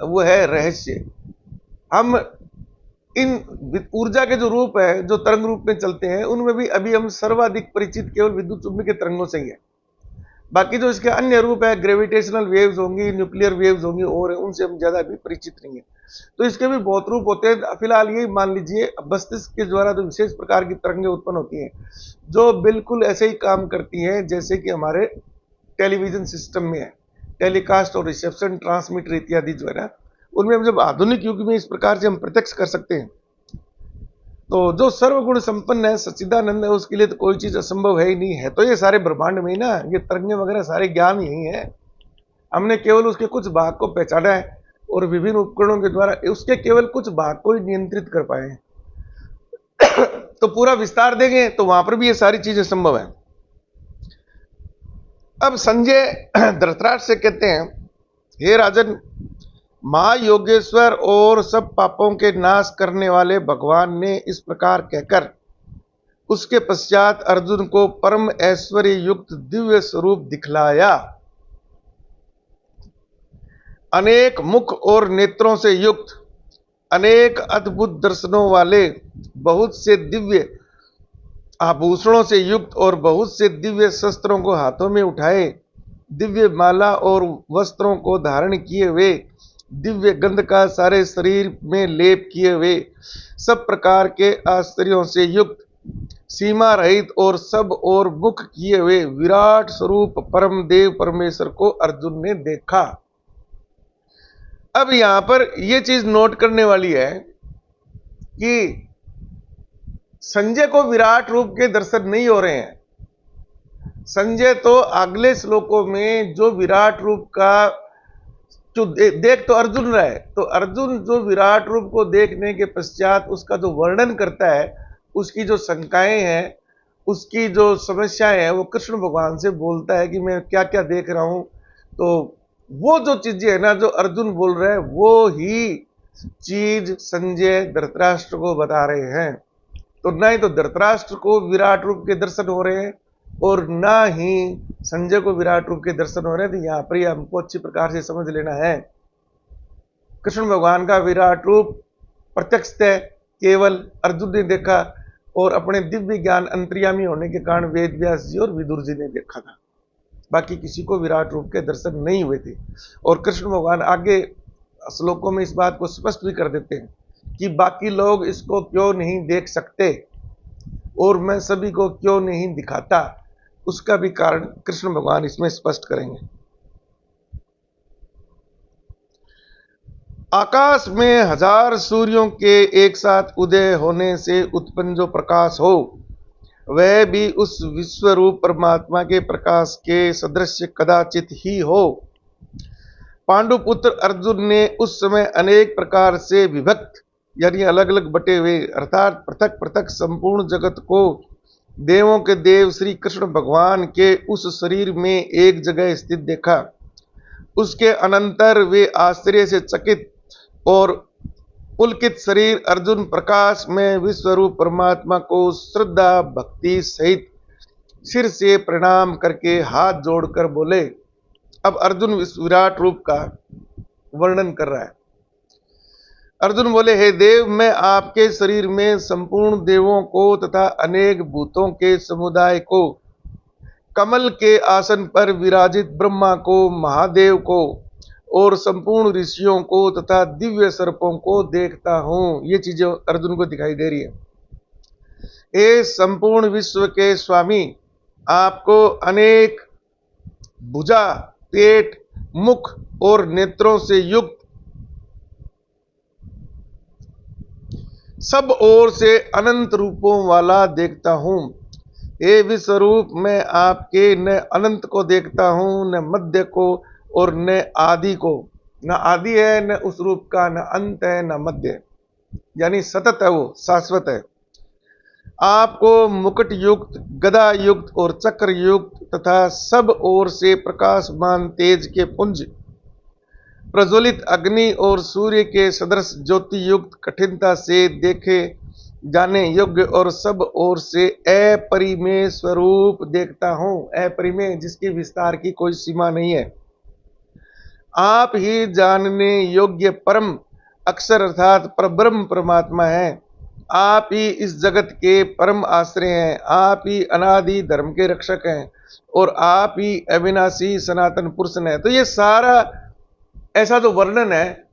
वो है रहस्य। हम इन ऊर्जा के जो रूप है, जो तरंग रूप में चलते हैं, उनमें भी अभी हम सर्वाधिक परिचित केवल विद्युत चुम्बकीय तरंगों से ही है। बाकी जो इसके अन्य रूप है, ग्रेविटेशनल वेव्स होंगी, न्यूक्लियर वेव्स होंगी, और उनसे हम ज्यादा भी परिचित नहीं है। तो इसके भी बहुत रूप होते हैं। फिलहाल ये मान लीजिए मस्तिष्क के द्वारा जो विशेष प्रकार की तरंगें उत्पन्न होती हैं, जो बिल्कुल ऐसे ही काम करती हैं जैसे कि हमारे टेलीविजन सिस्टम में है, टेलीकास्ट और रिसेप्शन, ट्रांसमीटर इत्यादि जो है ना, उनमें हम जब आधुनिक युग में इस प्रकार से हम प्रत्यक्ष कर सकते हैं, तो जो सर्वगुण संपन्न है, सच्चिदानंद है, उसके लिए तो कोई चीज असंभव है ही नहीं है। तो ये सारे ब्रह्मांड में ही ना, ये तरंगें वगैरह सारे ज्ञान यही है। हमने केवल उसके कुछ भाग को पहचाना है और विभिन्न उपकरणों के द्वारा उसके केवल कुछ भाग को ही नियंत्रित कर पाए हैं। तो पूरा विस्तार देंगे तो वहां पर भी ये सारी चीजें संभव है। अब संजय धृतराष्ट्र से कहते हैं, हे राजन, महायोगेश्वर और सब पापों के नाश करने वाले भगवान ने इस प्रकार कहकर उसके पश्चात अर्जुन को परम ऐश्वर्य युक्त दिव्य स्वरूप दिखलाया। अनेक मुख और नेत्रों से युक्त, अनेक अद्भुत दर्शनों वाले, बहुत से दिव्य आभूषणों से युक्त और बहुत से दिव्य शस्त्रों को हाथों में उठाए, दिव्य माला और वस्त्रों को धारण किए हुए, दिव्य गंध का सारे शरीर में लेप किए हुए, सब प्रकार के आश्चर्यों से युक्त, सीमा रहित और सब और मुख किए हुए विराट स्वरूप परम देव परमेश्वर को अर्जुन ने देखा। अब यहां पर यह चीज नोट करने वाली है कि संजय को विराट रूप के दर्शन नहीं हो रहे हैं। संजय तो अगले श्लोकों में जो विराट रूप का जो देख तो अर्जुन रहा है, तो अर्जुन जो विराट रूप को देखने के पश्चात उसका जो वर्णन करता है, उसकी जो शंकाएं हैं, उसकी जो समस्याएं हैं, वो कृष्ण भगवान से बोलता है कि मैं क्या क्या देख रहा हूं। तो वो जो चीजें है ना, जो अर्जुन बोल रहे हैं, वो ही चीज संजय धृतराष्ट्र को बता रहे हैं। तो ना ही तो धृतराष्ट्र को विराट रूप के दर्शन हो रहे हैं और ना ही संजय को विराट रूप के दर्शन हो रहे हैं। तो यहां पर हमको अच्छी प्रकार से समझ लेना है, कृष्ण भगवान का विराट रूप प्रत्यक्ष केवल अर्जुन ने देखा, और अपने दिव्य ज्ञान अंतर्यामी होने के कारण वेद व्यास जी और विदुर जी ने देखा था। बाकी किसी को विराट रूप के दर्शन नहीं हुए थे। और कृष्ण भगवान आगे श्लोकों में इस बात को स्पष्ट भी कर देते हैं कि बाकी लोग इसको क्यों नहीं देख सकते और मैं सभी को क्यों नहीं दिखाता, उसका भी कारण कृष्ण भगवान इसमें स्पष्ट करेंगे। आकाश में 1000 सूर्यों के एक साथ उदय होने से उत्पन्न जो प्रकाश हो, वह भी उस विश्वरूप परमात्मा के प्रकाश के सदृश कदाचित ही हो। पांडुपुत्र अर्जुन ने उस समय अनेक प्रकार से विभक्त यानी अलग अलग बटे हुए अर्थात पृथक पृथक संपूर्ण जगत को देवों के देव श्री कृष्ण भगवान के उस शरीर में एक जगह स्थित देखा। उसके अनंतर वे आश्चर्य से चकित और पुलकित शरीर अर्जुन प्रकाश में विश्वरूप परमात्मा को श्रद्धा भक्ति सहित सिर से प्रणाम करके हाथ जोड़कर बोले। अब अर्जुन विराट रूप का वर्णन कर रहा है। अर्जुन बोले, हे देव, मैं आपके शरीर में संपूर्ण देवों को तथा अनेक भूतों के समुदाय को, कमल के आसन पर विराजित ब्रह्मा को, महादेव को और संपूर्ण ऋषियों को तथा दिव्य सर्पों को देखता हूं। ये चीजें अर्जुन को दिखाई दे रही है। ये संपूर्ण विश्व के स्वामी, आपको अनेक भुजा, पेट, मुख और नेत्रों से युक्त सब ओर से अनंत रूपों वाला देखता हूं। हे विश्वरूप, मैं आपके न अनंत को देखता हूं, न मध्य को और न आदि को। न आदि है, न उस रूप का, न अंत है, न मध्य, यानी सतत है, वो शाश्वत है। आपको मुकुट युक्त, गदा युक्त और चक्र युक्त तथा सब ओर से प्रकाशमान तेज के पुंज, प्रज्वलित अग्नि और सूर्य के सदृश ज्योति युक्त, कठिनता से देखे जाने योग्य और सब ओर से अपरिमेय स्वरूप देखता हूं। अपरिमेय, जिसकी विस्तार की कोई सीमा नहीं है। आप ही जानने योग्य परम अक्षर अर्थात परब्रह्म परमात्मा है। आप ही इस जगत के परम आश्रय हैं। आप ही अनादि धर्म के रक्षक हैं और आप ही अविनाशी सनातन पुरुष हैं। तो ये सारा ऐसा जो वर्णन है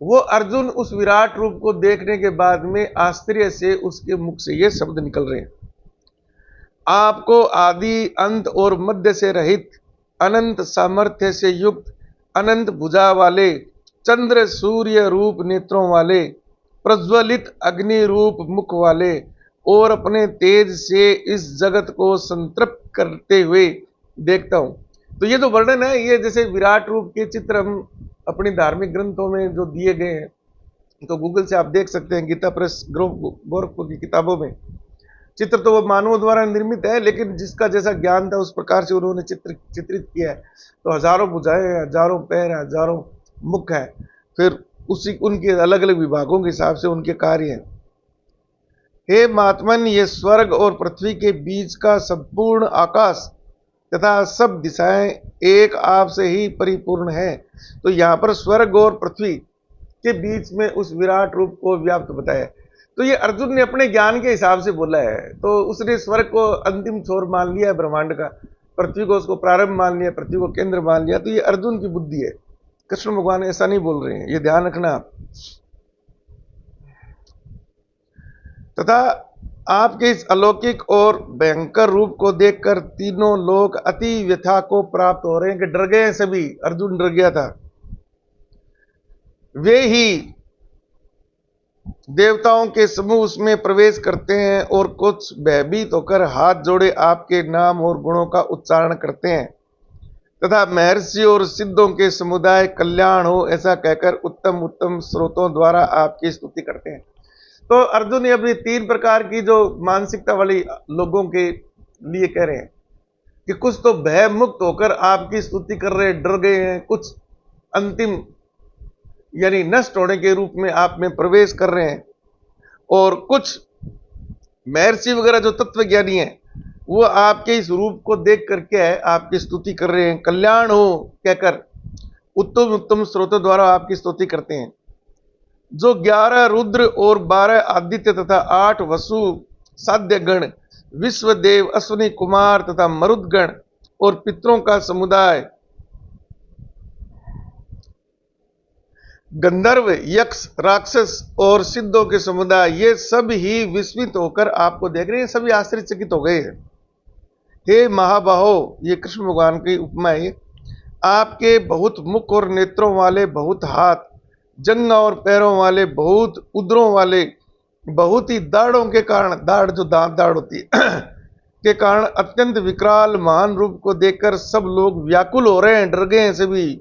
वो अर्जुन उस विराट रूप को देखने के बाद में आश्चर्य से उसके मुख से ये शब्द निकल रहे हैं। आपको आदि अंत और मध्य से रहित, अनंत सामर्थ्य से युक्त, अनंत भुजा वाले, चंद्र सूर्य रूप नेत्रों वाले, प्रज्वलित अग्नि रूप मुख वाले और अपने तेज से इस जगत को संतृप्त करते हुए देखता हूं। तो ये जो वर्णन है, ये जैसे विराट रूप के चित्र हम अपनी धार्मिक ग्रंथों में जो दिए गए हैं, तो गूगल से आप देख सकते हैं। गीता प्रेस गोरखपुर की किताबों में चित्र तो वो मानवों द्वारा निर्मित है, लेकिन जिसका जैसा ज्ञान था उस प्रकार से उन्होंने चित्रित किया है। तो हजारों भुजाएं, हजारों पैर, हजारों मुख है, फिर उसी उनके अलग अलग विभागों के हिसाब से उनके कार्य हैं। हे महात्मन, ये स्वर्ग और पृथ्वी के बीच का संपूर्ण आकाश तथा सब दिशाएं एक आप से ही परिपूर्ण है। तो यहाँ पर स्वर्ग और पृथ्वी के बीच में उस विराट रूप को व्याप्त बताया। तो ये अर्जुन ने अपने ज्ञान के हिसाब से बोला है। तो उसने स्वर्ग को अंतिम छोर मान लिया है ब्रह्मांड का, पृथ्वी को उसको प्रारंभ मान लिया, पृथ्वी को केंद्र मान लिया। तो ये अर्जुन की बुद्धि है, कृष्ण भगवान ऐसा नहीं बोल रहे हैं, ये ध्यान रखना आप। तथा आपके इस अलौकिक और भयंकर रूप को देखकर तीनों लोग अति व्यथा को प्राप्त हो रहे हैं कि डर गए हैं सभी। अर्जुन डर गया था। वे ही देवताओं के समूह उसमें प्रवेश करते हैं और कुछ भयभीत होकर हाथ जोड़े आपके नाम और गुणों का उच्चारण करते हैं तथा महर्षि और सिद्धों के समुदाय कल्याण हो ऐसा कहकर उत्तम उत्तम स्रोतों द्वारा आपकी स्तुति करते हैं। तो अर्जुन ने अभी तीन प्रकार की जो मानसिकता वाली लोगों के लिए कह रहे हैं कि कुछ तो भय मुक्त होकर आपकी स्तुति कर रहे हैं, डर गए हैं, कुछ अंतिम यानी नष्ट होने के रूप में आप में प्रवेश कर रहे हैं, और कुछ महर्षि वगैरह जो तत्व ज्ञानी हैं वो आपके इस रूप को देख करके आपकी स्तुति कर रहे हैं, कल्याण हो कहकर उत्तम उत्तम स्रोतों द्वारा आपकी स्तुति करते हैं। जो 11 रुद्र और 12 आदित्य तथा 8 वसु साध्य गण, विश्वदेव, अश्विनी कुमार तथा मरुदगण और पितरों का समुदाय, गंधर्व, यक्ष, राक्षस और सिद्धों के समुदाय, ये सब ही विस्मित होकर आपको देख रहे हैं, सभी आश्चर्यचकित हो गए हैं। हे महाबाहो, ये कृष्ण भगवान की उपमा है। आपके बहुत मुख और नेत्रों वाले बहुत हाथ, जंघा और पैरों वाले बहुत, उदरों वाले बहुत ही दाढ़ों के कारण, दाढ़ जो दांत दाढ़ होती है के कारण अत्यंत विकराल महान रूप को देखकर सब लोग व्याकुल हो रहे हैं, डर गए हैं सभी,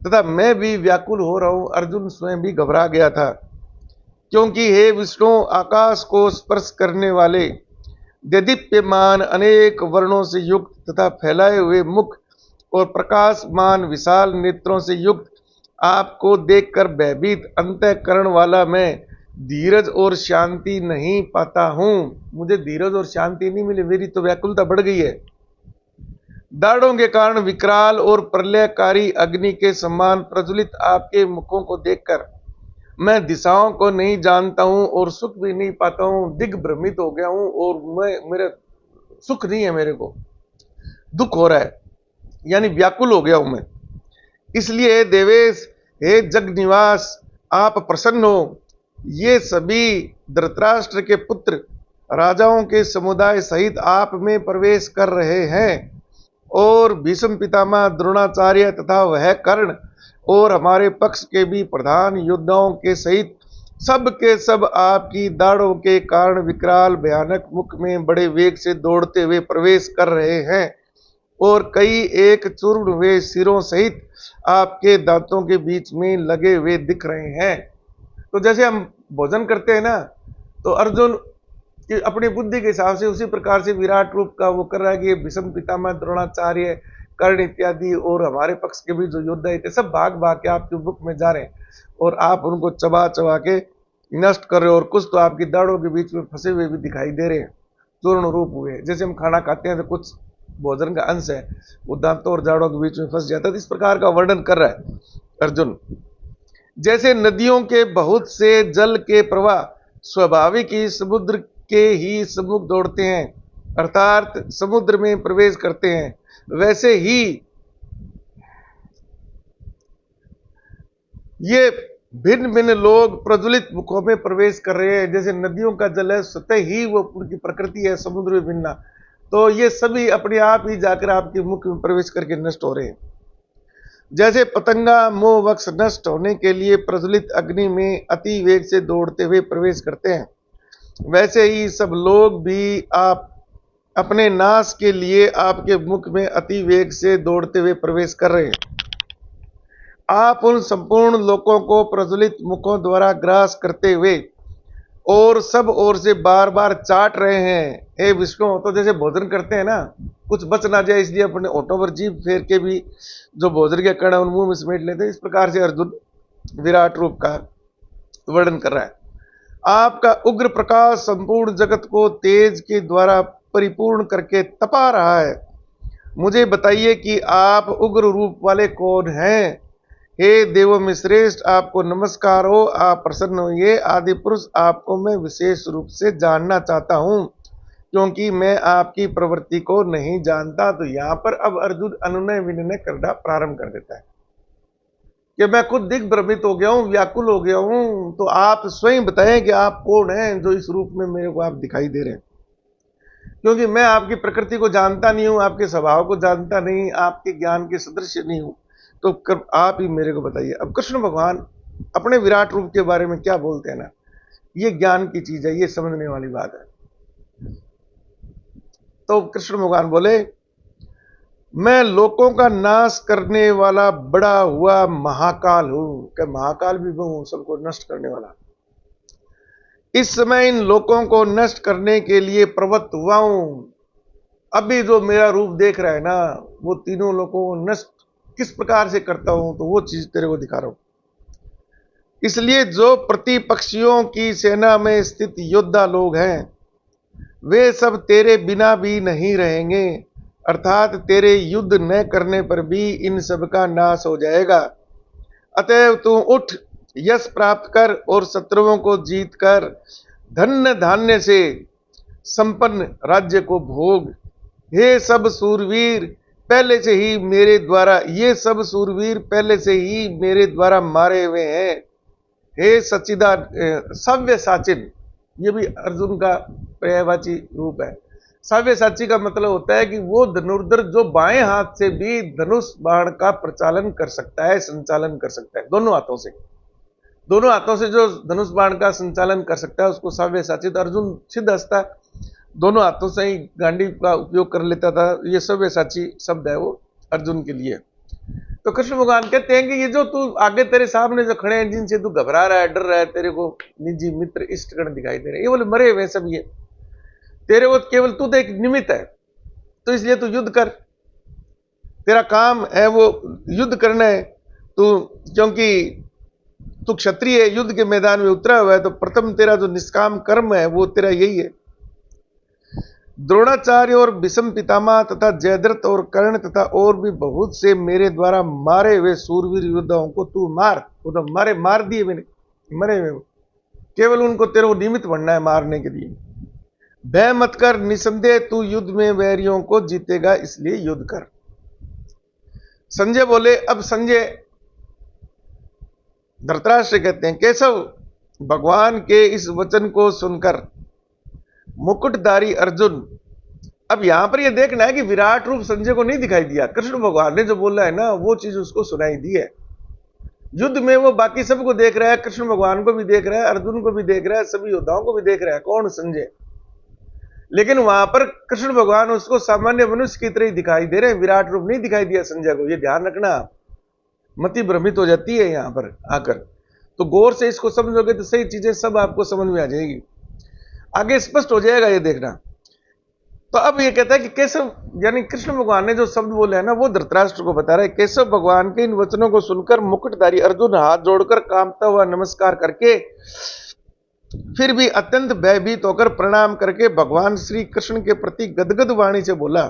तथा मैं भी व्याकुल हो रहा हूं। अर्जुन स्वयं भी घबरा गया था, क्योंकि हे विष्णु, आकाश को स्पर्श करने वाले, देदीप्यमान अनेक वर्णों से युक्त तथा फैलाए हुए मुख और प्रकाशमान विशाल नेत्रों से युक्त आपको देखकर भयभीत अंतःकरण वाला मैं धीरज और शांति नहीं पाता हूं। मुझे धीरज और शांति नहीं मिली, मेरी तो व्याकुलता बढ़ गई है। दाढ़ों के कारण विकराल और प्रलयकारी अग्नि के समान प्रज्वलित आपके मुखों को देखकर मैं दिशाओं को नहीं जानता हूं और सुख भी नहीं पाता हूं, दिग्भ्रमित हो गया हूं और मेरे सुख नहीं है, मेरे को दुख हो रहा है, यानी व्याकुल हो गया हूं मैं। इसलिए देवेश, हे जग निवास, आप प्रसन्न हो। ये सभी धृतराष्ट्र के पुत्र राजाओं के समुदाय सहित आप में प्रवेश कर रहे हैं और भीष्म पितामह, द्रोणाचार्य तथा वह कर्ण और हमारे पक्ष के भी प्रधान योद्धाओं के सहित सब के सब आपकी दाढ़ों के कारण विकराल भयानक मुख में बड़े वेग से दौड़ते हुए प्रवेश कर रहे हैं और कई एक चूर्ण हुए सिरों सहित आपके दांतों के बीच में लगे हुए दिख रहे हैं। तो जैसे हम भोजन करते हैं ना, तो अर्जुन की अपनी बुद्धि के हिसाब से उसी प्रकार से विराट रूप का वो कर रहा है कि भीष्म पितामह, द्रोणाचार्य, कर्ण इत्यादि और हमारे पक्ष के भी जो योद्धा थे सब भाग भाग के आपके मुख में जा रहे हैं और आप उनको चबा चबा के नष्ट कर रहे हो। और कुछ तो आपकी दाढ़ों के बीच में फंसे हुए भी दिखाई दे रहे हैं, चूर्ण रूप हुए। जैसे हम खाना खाते हैं तो कुछ भोजन का अंश है वो दांतों और जाड़ों के बीच में फंस जाता है। इस प्रकार का वर्णन कर रहा है अर्जुन। जैसे नदियों के बहुत से जल के प्रवाह स्वाभाविक ही समुद्र के ही सम्मुख दौड़ते हैं, अर्थात समुद्र में प्रवेश करते हैं, वैसे ही ये भिन्न भिन्न लोग प्रज्वलित मुखों में प्रवेश कर रहे हैं। जैसे नदियों का जल है, स्वतः ही वो उनकी प्रकृति है समुद्र में भिन्ना, तो ये सभी अपने आप ही जाकर आपके मुख में प्रवेश करके नष्ट हो रहे हैं। जैसे पतंगा मोह वक्ष नष्ट होने के लिए प्रज्वलित अग्नि में अति वेग से दौड़ते हुए प्रवेश करते हैं, वैसे ही सब लोग भी आप अपने नाश के लिए आपके मुख में अति वेग से दौड़ते हुए प्रवेश कर रहे हैं। आप उन संपूर्ण लोकों को प्रज्वलित मुखों द्वारा ग्रास करते हुए और सब ओर से बार बार चाट रहे हैं। हे विष्णु, तो जैसे भोजन करते हैं ना, कुछ बच ना जाए इसलिए अपने ओठों पर जीभ फेर के भी जो भोजन के कण उन मुंह में समेट लेते हैं। इस प्रकार से अर्जुन विराट रूप का वर्णन कर रहा है। आपका उग्र प्रकाश संपूर्ण जगत को तेज के द्वारा परिपूर्ण करके तपा रहा है। मुझे बताइए कि आप उग्र रूप वाले कौन हैं? हे देवों में श्रेष्ठ, आपको नमस्कार हो, आप प्रसन्न होइए। आदि पुरुष, आपको मैं विशेष रूप से जानना चाहता हूं, क्योंकि मैं आपकी प्रवृत्ति को नहीं जानता। तो यहां पर अब अर्जुन अनुनय विनय करना प्रारंभ कर देता है कि मैं खुद दिग्भ्रमित हो गया हूं, व्याकुल हो गया हूं, तो आप स्वयं बताएं कि आप कौन हैं जो इस रूप में मेरे को आप दिखाई दे रहे हैं, क्योंकि मैं आपकी प्रकृति को जानता नहीं हूं, आपके स्वभाव को जानता नहीं, आपके ज्ञान के सदृश नहीं हूं, तो आप ही मेरे को बताइए। अब कृष्ण भगवान अपने विराट रूप के बारे में क्या बोलते हैं ना, ये ज्ञान की चीज है, ये समझने वाली बात है। तो कृष्ण भगवान बोले, मैं लोकों का नाश करने वाला बड़ा हुआ महाकाल हूं। क्या महाकाल भी हूं, सबको नष्ट करने वाला। इस समय इन लोकों को नष्ट करने के लिए प्रवृत्त हुआ हूं। अभी जो मेरा रूप देख रहा है ना, वो तीनों लोगों को नष्ट किस प्रकार से करता हूं, तो वो चीज तेरे को दिखा रहा हूं। इसलिए जो प्रतिपक्षियों की सेना में स्थित योद्धा लोग हैं, वे सब तेरे बिना भी नहीं रहेंगे, अर्थात तेरे युद्ध न करने पर भी इन सब का नाश हो जाएगा। अतएव तू उठ, यश प्राप्त कर और शत्रुओं को जीत कर धन्य धान्य से संपन्न राज्य को भोग। हे सब सूरवीर, पहले से ही मेरे द्वारा ये सब सूरवीर पहले से ही मेरे द्वारा मारे हुए हैं। हे सच्चिदा सव्य साचिन, ये भी अर्जुन का पर्यायवाची रूप है। सव्य साची का मतलब होता है कि वो धनुर्धर जो बाएं हाथ से भी धनुष बाण का प्रचालन कर सकता है, संचालन कर सकता है, दोनों हाथों से जो धनुष बाण का संचालन कर सकता है उसको सव्य साची। अर्जुन सिद्ध हस्ता दोनों हाथों से ही गांडी का उपयोग कर लेता था। ये सव्यसाची शब्द है वो अर्जुन के लिए। तो कृष्ण भगवान कहते हैं कि ये जो तू आगे तेरे सामने जो खड़े हैं, जिनसे तू घबरा रहा है, डर रहा है, तेरे को निजी मित्र इष्टगण दिखाई दे रहे हैं, ये बोले मरे हुए सब, ये तेरे वो केवल तू तो एक निमित्त है, तो इसलिए तू युद्ध कर, तेरा काम है वो युद्ध करना है तू, क्योंकि तू क्षत्रिय है, युद्ध के मैदान में उतरा हुआ है, तो प्रथम तेरा जो निष्काम कर्म है वो तेरा यही है। द्रोणाचार्य और भीष्म पितामह तथा जयद्रथ और कर्ण तथा और भी बहुत से मेरे द्वारा मारे हुए सूरवीर योद्धाओं को तू मार। वो तो मार दिए मैंने, मरे हुए, केवल उनको तेरे को निमित्त बनना है मारने के लिए। भय मत कर, निसंदेह तू युद्ध में वैरियों को जीतेगा, इसलिए युद्ध कर। संजय बोले, अब संजय धृतराष्ट्र कहते हैं, केशव भगवान के इस वचन को सुनकर मुकुटधारी अर्जुन, अब यहां पर यह देखना है कि विराट रूप संजय को नहीं दिखाई दिया, कृष्ण भगवान ने जो बोला है ना वो चीज उसको सुनाई दी है। युद्ध में वो बाकी सबको देख रहा है, कृष्ण भगवान को भी देख रहा है, अर्जुन को भी देख रहा है, सभी योद्धाओं को भी देख रहा है, कौन? संजय। लेकिन वहां पर कृष्ण भगवान उसको सामान्य मनुष्य की तरह ही दिखाई दे रहे हैं, विराट रूप नहीं दिखाई दिया संजय को। ये ध्यान रखना, मति भ्रमित हो जाती है यहां पर आकर। तो गौर से इसको समझोगे तो सही चीजें सब आपको समझ में आ जाएगी, आगे स्पष्ट हो जाएगा, ये देखना। तो अब ये कहता है कि केशव, यानी कृष्ण भगवान ने जो शब्द बोले हैं ना वो धृतराष्ट्र को बता रहा है। केशव भगवान के इन वचनों को सुनकर मुकुटधारी अर्जुन हाथ जोड़कर कांपता हुआ नमस्कार करके, फिर भी अत्यंत भयभीत होकर प्रणाम करके भगवान श्री कृष्ण के प्रति गदगद वाणी से बोला।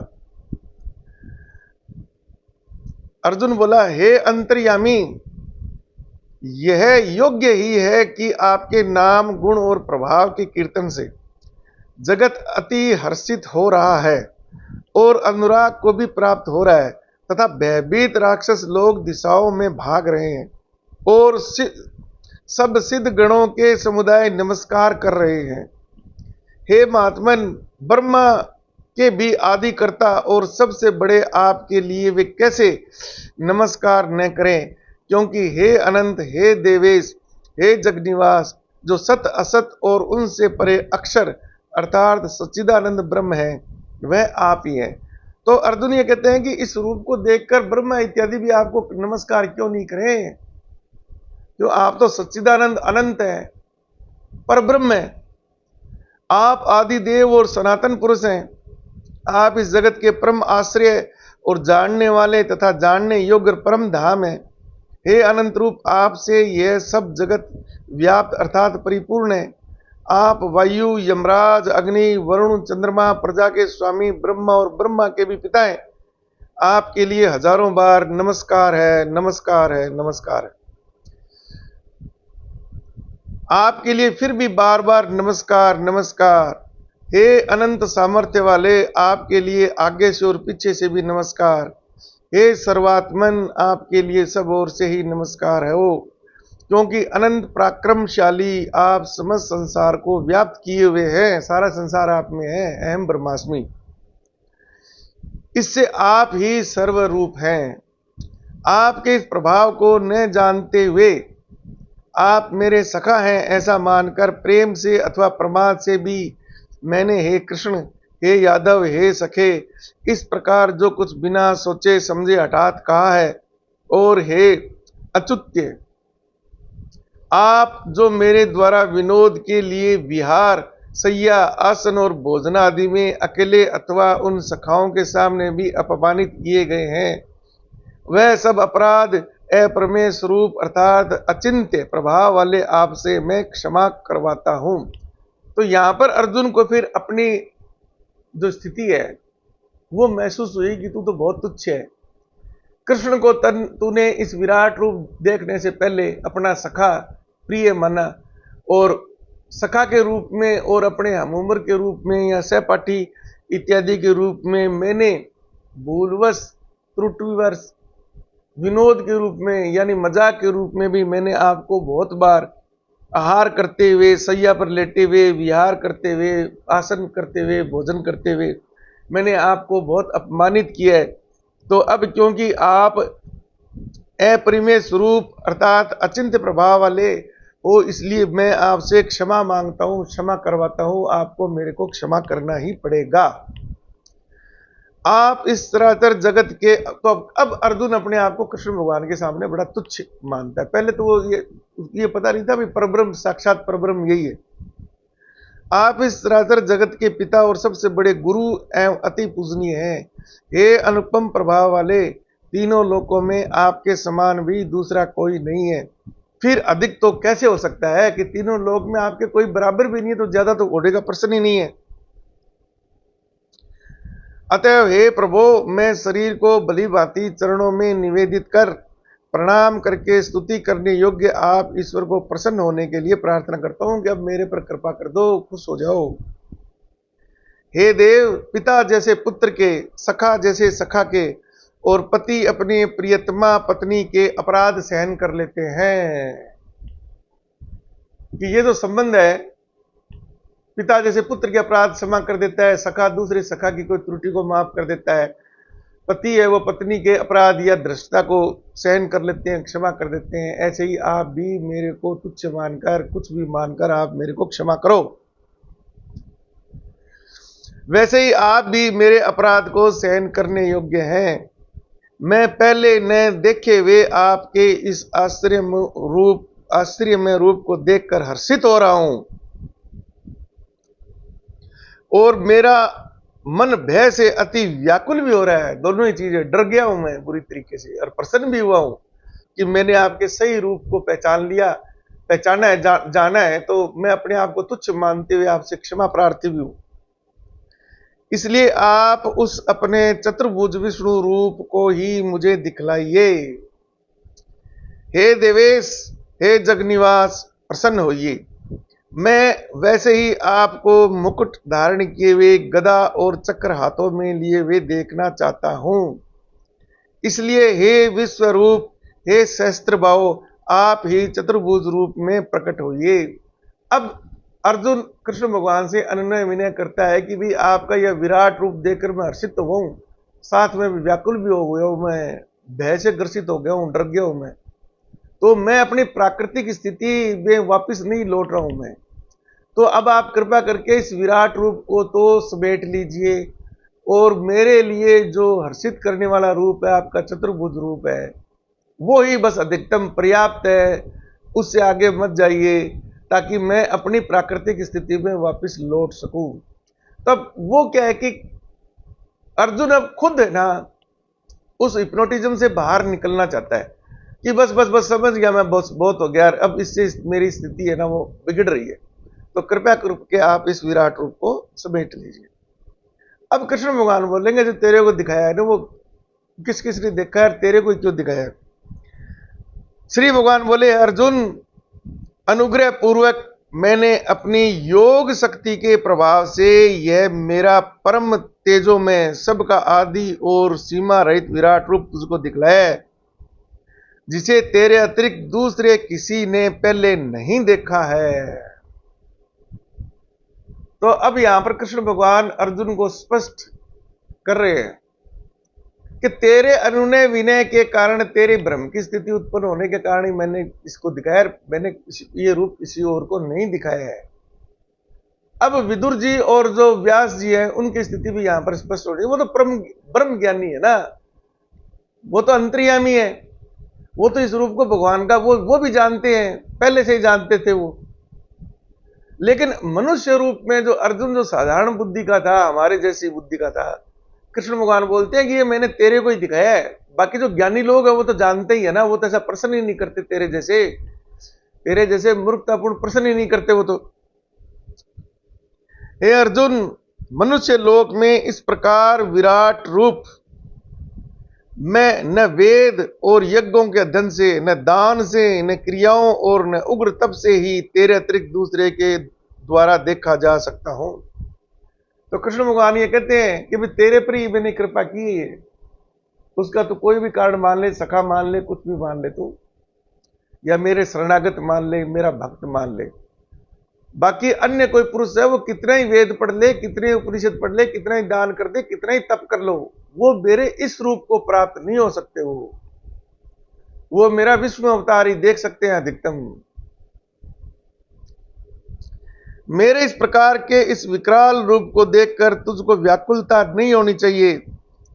अर्जुन बोला, हे अंतर्यामी, यह योग्य ही है कि आपके नाम, गुण और प्रभाव के कीर्तन से जगत अति हर्षित हो रहा है और अनुराग को भी प्राप्त हो रहा है, तथा भयभीत राक्षस लोग दिशाओं में भाग रहे हैं और सब सिद्ध गणों के समुदाय नमस्कार कर रहे हैं। हे महात्मन, ब्रह्मा के भी आदिकर्ता और सबसे बड़े आपके लिए वे कैसे नमस्कार न करें, क्योंकि हे अनंत, हे देवेश, हे जगनिवास, जो सत असत और उनसे परे अक्षर अर्थात सच्चिदानंद ब्रह्म है, वह आप ही हैं। तो अर्जुन ये कहते हैं कि इस रूप को देखकर ब्रह्मा इत्यादि भी आपको नमस्कार क्यों नहीं करें, क्यों? आप तो सच्चिदानंद अनंत है, पर ब्रह्म है, आप आदिदेव और सनातन पुरुष हैं, आप इस जगत के परम आश्रय और जानने वाले तथा जानने योग्य परम धाम है। हे अनंत रूप, आपसे यह सब जगत व्याप्त अर्थात परिपूर्ण है। आप वायु, यमराज, अग्नि, वरुण, चंद्रमा, प्रजा के स्वामी, ब्रह्मा और ब्रह्मा के भी पिता हैं। आपके लिए हजारों बार नमस्कार है, नमस्कार है, नमस्कार है। आपके लिए फिर भी बार बार नमस्कार, नमस्कार। हे अनंत सामर्थ्य वाले, आपके लिए आगे से और पीछे से भी नमस्कार। हे सर्वात्मन, आपके लिए सब ओर से ही नमस्कार है हो, क्योंकि अनंत पराक्रमशाली आप समस्त संसार को व्याप्त किए हुए हैं, सारा संसार आप में है, अहम ब्रह्मास्मि, इससे आप ही सर्वरूप हैं। आपके इस प्रभाव को न जानते हुए आप मेरे सखा हैं ऐसा मानकर प्रेम से अथवा प्रमाद से भी मैंने हे कृष्ण, हे यादव, हे सखे, इस प्रकार जो कुछ बिना सोचे समझे हठात कहा है। और हे अच्युत्य, आप जो मेरे द्वारा विनोद के लिए विहार, सैया, आसन और भोजन आदि में अकेले अथवा उन सखाओं के सामने भी अपमानित किए गए हैं, वह सब अपराध अप्रमेय स्वरूप अर्थात अचिंत्य प्रभाव वाले आपसे मैं क्षमा करवाता हूं। तो यहां पर अर्जुन को फिर अपनी जो स्थिति है वो महसूस हुई कि तू तो बहुत तुच्छ है। कृष्ण को तूने इस विराट रूप देखने से पहले अपना सखा प्रिय माना, और सखा के रूप में और अपने हम उम्र के रूप में या सहपाठी इत्यादि के रूप में मैंने भूलवश, त्रुटिवश, विनोद के रूप में यानी मजाक के रूप में भी मैंने आपको बहुत बार आहार करते हुए, सैया पर लेटे हुए, विहार करते हुए, आसन करते हुए, भोजन करते हुए मैंने आपको बहुत अपमानित किया है। तो अब क्योंकि आप अपरिमेय स्वरूप अर्थात अचिंत्य प्रभाव वाले ओ इसलिए मैं आपसे क्षमा मांगता हूं, क्षमा करवाता हूं, आपको मेरे को क्षमा करना ही पड़ेगा। आप इस चराचर जगत के, तो अब अर्जुन अपने आप को कृष्ण भगवान के सामने बड़ा तुच्छ मानता है। पहले तो वो ये पता नहीं था भी परब्रह्म, साक्षात परब्रह्म यही है। आप इस चराचर जगत के पिता और सबसे बड़े गुरु एवं अति पूजनीय हैं। हे अनुपम प्रभाव वाले, तीनों लोकों में आपके समान भी दूसरा कोई नहीं है। फिर अधिक तो कैसे हो सकता है कि तीनों लोक में आपके कोई बराबर भी नहीं है, तो ज्यादा तो होने का प्रश्न ही नहीं है। अतएव हे प्रभु, मैं शरीर को भली भांति चरणों में निवेदित कर प्रणाम करके स्तुति करने योग्य आप ईश्वर को प्रसन्न होने के लिए प्रार्थना करता हूं कि अब मेरे पर कृपा कर दो, खुश हो जाओ। हे देव, पिता जैसे पुत्र के, सखा जैसे सखा के, और पति अपनी प्रियतमा पत्नी के अपराध सहन कर लेते हैं। कि ये जो संबंध है, पिता जैसे पुत्र के अपराध क्षमा कर देता है, सखा दूसरे सखा की कोई त्रुटि को माफ कर देता है, पति है वो पत्नी के अपराध या भ्रष्टता को सहन कर लेते हैं, क्षमा कर देते हैं। ऐसे ही आप भी मेरे को तुच्छ मानकर, कुछ भी मानकर आप मेरे को क्षमा करो। वैसे ही आप भी मेरे अपराध को सहन करने योग्य हैं। मैं पहले न देखे हुए आपके इस आश्चर्यमय रूप को देखकर हर्षित हो रहा हूं, और मेरा मन भय से अति व्याकुल भी हो रहा है। दोनों ही चीजें, डर गया हूं मैं बुरी तरीके से, और प्रसन्न भी हुआ हूं कि मैंने आपके सही रूप को पहचान लिया, पहचाना है, जाना है। तो मैं अपने आप को तुच्छ मानते हुए आपसे क्षमा प्रार्थी भी हूं। इसलिए आप उस अपने चतुर्भुज विष्णु रूप को ही मुझे दिखलाइए। हे देवेश, हे जगनिवास, प्रसन्न होइए। मैं वैसे ही आपको मुकुट धारण किए हुए, गदा और चक्र हाथों में लिए हुए देखना चाहता हूं। इसलिए हे विश्वरूप, हे सहस्त्र भाव, आप ही चतुर्भुज रूप में प्रकट होइए। अब अर्जुन कृष्ण भगवान से अनुनय विनय करता है कि भी आपका यह विराट रूप देखकर मैं हर्षित तो हूं, साथ में व्याकुल भी हो गया हूं, मैं भय से ग्रसित हो गया हूं, डर गया हूं मैं। तो मैं अपनी प्राकृतिक स्थिति में वापस नहीं लौट रहा हूं मैं। तो अब आप कृपा करके इस विराट रूप को तो समेट लीजिए, और मेरे लिए जो हर्षित करने वाला रूप है, आपका चतुर्भुज रूप है, वो ही बस अधिकतम पर्याप्त है। उससे आगे मत जाइए, ताकि मैं अपनी प्राकृतिक स्थिति में वापस लौट सकूं। तब वो क्या है कि अर्जुन अब खुद है ना उस हिप्नोटिज्म से बाहर निकलना चाहता है कि बस बस बस समझ गया मैं, बस बहुत हो गया, अब इससे मेरी स्थिति है ना वो बिगड़ रही है, तो कृपया करके आप इस विराट रूप को समेट लीजिए। अब कृष्ण भगवान बोलेंगे जो तेरे को दिखाया है ना, वो किस किस ने देखा है, तेरे को क्यों दिखाया है। श्री भगवान बोले, अर्जुन, अनुग्रह पूर्वक मैंने अपनी योग शक्ति के प्रभाव से यह मेरा परम तेजो में सबका आदि और सीमा रहित विराट रूप तुझको दिखलाया है, जिसे तेरे अतिरिक्त दूसरे किसी ने पहले नहीं देखा है। तो अब यहां पर कृष्ण भगवान अर्जुन को स्पष्ट कर रहे हैं कि तेरे अनुनय विनय के कारण, तेरे भ्रम की स्थिति उत्पन्न होने के कारण ही मैंने इसको दिखाया, मैंने ये रूप किसी और को नहीं दिखाया है। अब विदुर जी और जो व्यास जी हैं, उनकी स्थिति भी यहां पर स्पष्ट हो रही है। वो तो ब्रह्म ज्ञानी है ना, वो तो अंतर्यामी है, वो तो इस रूप को भगवान का वो भी जानते हैं, पहले से ही जानते थे वो। लेकिन मनुष्य रूप में जो अर्जुन, जो साधारण बुद्धि का था, हमारे जैसी बुद्धि का था, कृष्ण भगवान बोलते हैं कि ये मैंने तेरे को ही दिखाया है। बाकी जो ज्ञानी लोग हैं वो तो जानते ही है ना, वो तो ऐसा प्रश्न ही नहीं करते, तेरे जैसे मूर्खतापूर्ण प्रश्न ही नहीं करते वो तो। हे अर्जुन, मनुष्य लोक में इस प्रकार विराट रूप मैं न वेद और यज्ञों के अध्ययन से, न दान से, न क्रियाओं और न उग्र तप से ही तेरे अतिरिक्त दूसरे के द्वारा देखा जा सकता हूं। तो कृष्ण भगवान ये कहते हैं कि भाई तेरे पर ही मैंने कृपा की है, उसका तो कोई भी कारण मान ले, सखा मान ले, कुछ भी मान ले तू, या मेरे शरणागत मान ले, मेरा भक्त मान ले। बाकी अन्य कोई पुरुष है, वो कितना ही वेद पढ़ ले, कितने उपनिषद पढ़ ले, कितना ही दान कर दे, कितना ही तप कर लो, वो मेरे इस रूप को प्राप्त नहीं हो सकते। वो मेरा विष्णु अवतार ही देख सकते हैं अधिकतम। मेरे इस प्रकार के इस विकराल रूप को देखकर तुझको व्याकुलता नहीं होनी चाहिए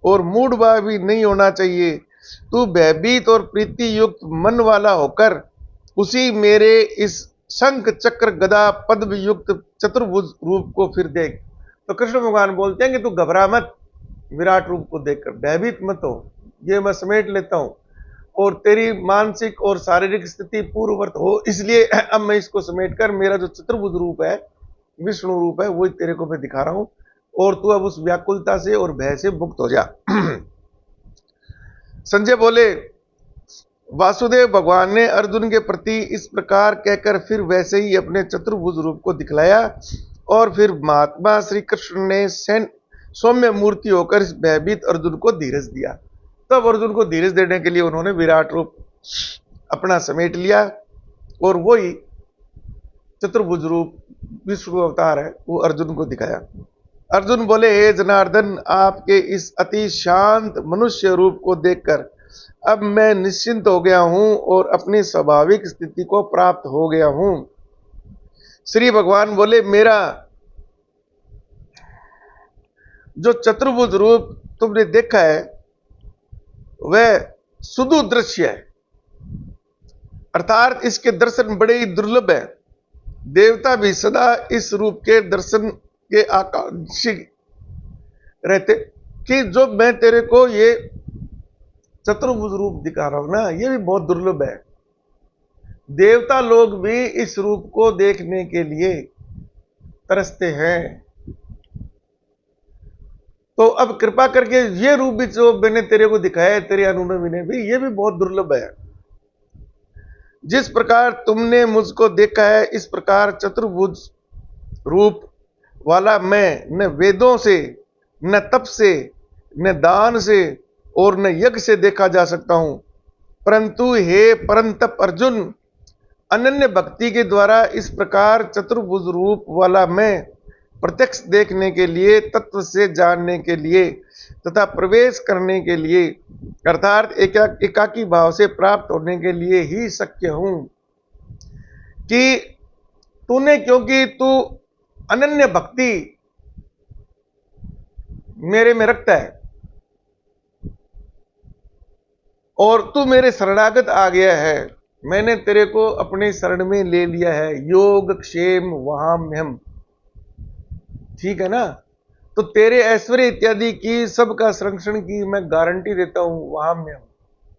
और मूड भाव भी नहीं होना चाहिए। तू भयभीत और प्रीति युक्त मन वाला होकर उसी मेरे इस शंख चक्र गदा पद्म युक्त चतुर्भुज रूप को फिर देख। तो कृष्ण भगवान बोलते हैं कि तू घबरा मत, विराट रूप को देखकर भयभीत मत हो, ये मैं समेट लेता हूं और तेरी मानसिक और शारीरिक स्थिति पूर्ववत हो, इसलिए अब मैं इसको समेटकर मेरा जो चतुर्भुज रूप है, विष्णु रूप है, वही तेरे को मैं दिखा रहा हूं और तू अब उस व्याकुलता से और भय से मुक्त हो जा। संजय बोले, वासुदेव भगवान ने अर्जुन के प्रति इस प्रकार कहकर फिर वैसे ही अपने चतुर्भुज रूप को दिखलाया और फिर महात्मा श्री कृष्ण ने सौम्य मूर्ति होकर इस भयभीत अर्जुन को धीरज दिया। तब अर्जुन को धीरज देने के लिए उन्होंने विराट रूप अपना समेट लिया और वही चतुर्भुज रूप विष्णु अवतार है वो अर्जुन को दिखाया। अर्जुन बोले, हे जनार्दन, आपके इस अति शांत मनुष्य रूप को देखकर अब मैं निश्चिंत हो गया हूं और अपनी स्वाभाविक स्थिति को प्राप्त हो गया हूं। श्री भगवान बोले, मेरा जो चतुर्भुज रूप तुमने देखा है वह सुदू दृश्य है, अर्थात इसके दर्शन बड़े ही दुर्लभ है। देवता भी सदा इस रूप के दर्शन के आकांक्षी रहते कि जो मैं तेरे को ये चतुर्भुज रूप दिखा रहा हूं ना, ये भी बहुत दुर्लभ है। देवता लोग भी इस रूप को देखने के लिए तरसते हैं। तो अब कृपा करके ये रूप भी जो मैंने तेरे को दिखाया है, तेरे अनुनय विनय भी, ये भी बहुत दुर्लभ है। जिस प्रकार तुमने मुझको देखा है इस प्रकार चतुर्भुज रूप वाला मैं न वेदों से, न तप से, न दान से और न यज्ञ से देखा जा सकता हूं, परंतु हे परंतप अर्जुन, अनन्य भक्ति के द्वारा इस प्रकार चतुर्भुज रूप वाला मैं प्रत्यक्ष देखने के लिए, तत्व से जानने के लिए तथा प्रवेश करने के लिए, अर्थात एकाकी भाव से प्राप्त होने के लिए ही शक्य हूं कि तूने, क्योंकि तू अनन्य भक्ति मेरे में रखता है और तू मेरे शरणागत आ गया है, मैंने तेरे को अपने शरण में ले लिया है। योग क्षेम वहाम्यहम्, ठीक है ना। तो तेरे ऐश्वर्य इत्यादि की, सबका संरक्षण की मैं गारंटी देता हूं। वहाम्यहम्,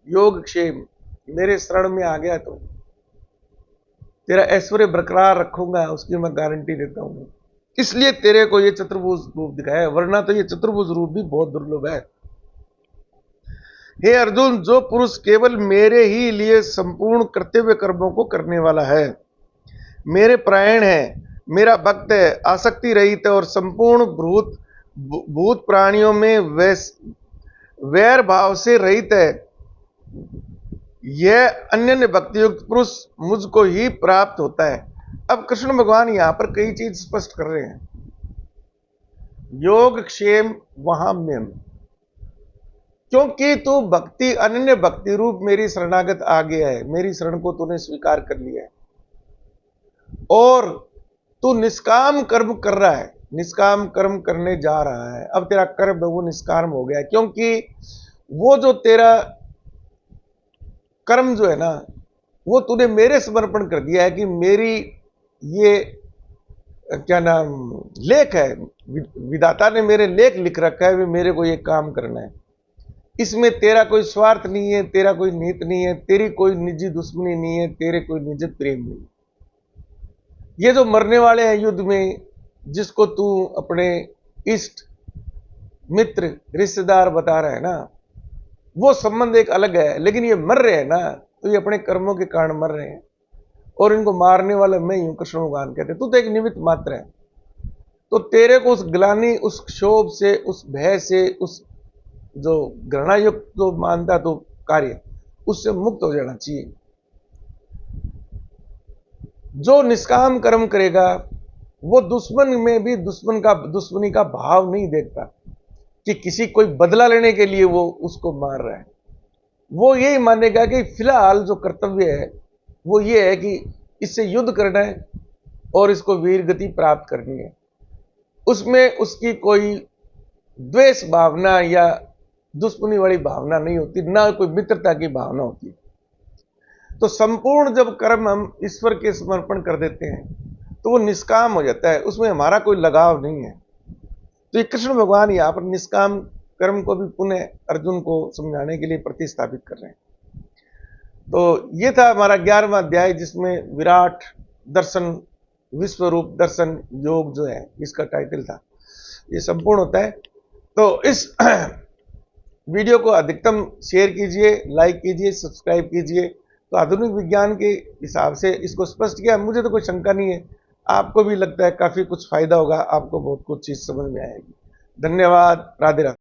योग क्षेम, मेरे शरण में आ गया तो तेरा ऐश्वर्य बरकरार रखूंगा, उसकी मैं गारंटी देता हूं। इसलिए तेरे को ये चतुर्भुज रूप दिखाया, वरना तो ये चतुर्भुज रूप भी बहुत दुर्लभ है। हे अर्जुन, जो पुरुष केवल मेरे ही लिए संपूर्ण कर्तव्य कर्मों को करने वाला है, मेरे प्रायण है, मेरा भक्त है, आसक्ति रहित है और संपूर्ण भूत प्राणियों में वैर भाव से रहित है, यह अन्य भक्ति युक्त पुरुष मुझको ही प्राप्त होता है। अब कृष्ण भगवान यहां पर कई चीज स्पष्ट कर रहे हैं। योग क्षेम वहाम्यहम्, क्योंकि तू भक्ति, अनन्य भक्ति रूप मेरी शरणागत आ गया है, मेरी शरण को तूने स्वीकार कर लिया है और तू निष्काम कर्म कर रहा है, निष्काम कर्म करने जा रहा है। अब तेरा कर्म वो निष्काम हो गया है, क्योंकि वो जो तेरा कर्म जो है ना, वो तूने मेरे समर्पण कर दिया है कि मेरी ये क्या नाम लेख है, विधाता ने मेरे लेख लिख रखा है, मेरे को ये काम करना है। इसमें तेरा कोई स्वार्थ नहीं है, तेरा कोई नीत नहीं है, तेरी कोई निजी दुश्मनी नहीं है, तेरे कोई निजी प्रेम नहीं। ये जो मरने वाले हैं युद्ध में, जिसको तू अपने इष्ट मित्र रिश्तेदार बता रहा है ना, वो संबंध एक अलग है, लेकिन ये मर रहे हैं ना, तो ये अपने कर्मों के कारण मर रहे हैं और इनको मारने वाला मैं ही हूं। कृष्ण भगवान कहते हैं तू तो एक निमित्त मात्र है। तो तेरे को उस ग्लानि, उस क्षोभ से, उस भय से, उस जो घृणा युक्त जो मानता तो कार्य, उससे मुक्त हो जाना चाहिए। जो निष्काम कर्म करेगा वो दुश्मन में भी दुश्मनी का भाव नहीं देखता कि किसी कोई बदला लेने के लिए वो उसको मार रहा है। वो यही मानेगा कि फिलहाल जो कर्तव्य है वो ये है कि इससे युद्ध करना है और इसको वीर गति प्राप्त करनी है। उसमें उसकी कोई द्वेष भावना या दुश्मनी वाली भावना नहीं होती, ना कोई मित्रता की भावना होती। तो संपूर्ण जब कर्म हम ईश्वर के समर्पण कर देते हैं तो वो निष्काम हो जाता है, उसमें हमारा कोई लगाव नहीं है। तो ये कृष्ण भगवान यहाँ पर निष्काम कर्म को भी पुनः अर्जुन को समझाने के लिए प्रतिस्थापित कर रहे हैं। तो ये था हमारा 11वां अध्याय, जिसमें विराट दर्शन, विश्वरूप दर्शन योग जो है इसका टाइटल था, ये संपूर्ण होता है। तो इस वीडियो को अधिकतम शेयर कीजिए, लाइक कीजिए, सब्सक्राइब कीजिए। तो आधुनिक विज्ञान के हिसाब से इसको स्पष्ट किया, मुझे तो कोई शंका नहीं है, आपको भी लगता है काफी कुछ फायदा होगा, आपको बहुत कुछ चीज समझ में आएगी। धन्यवाद। राधे राधे।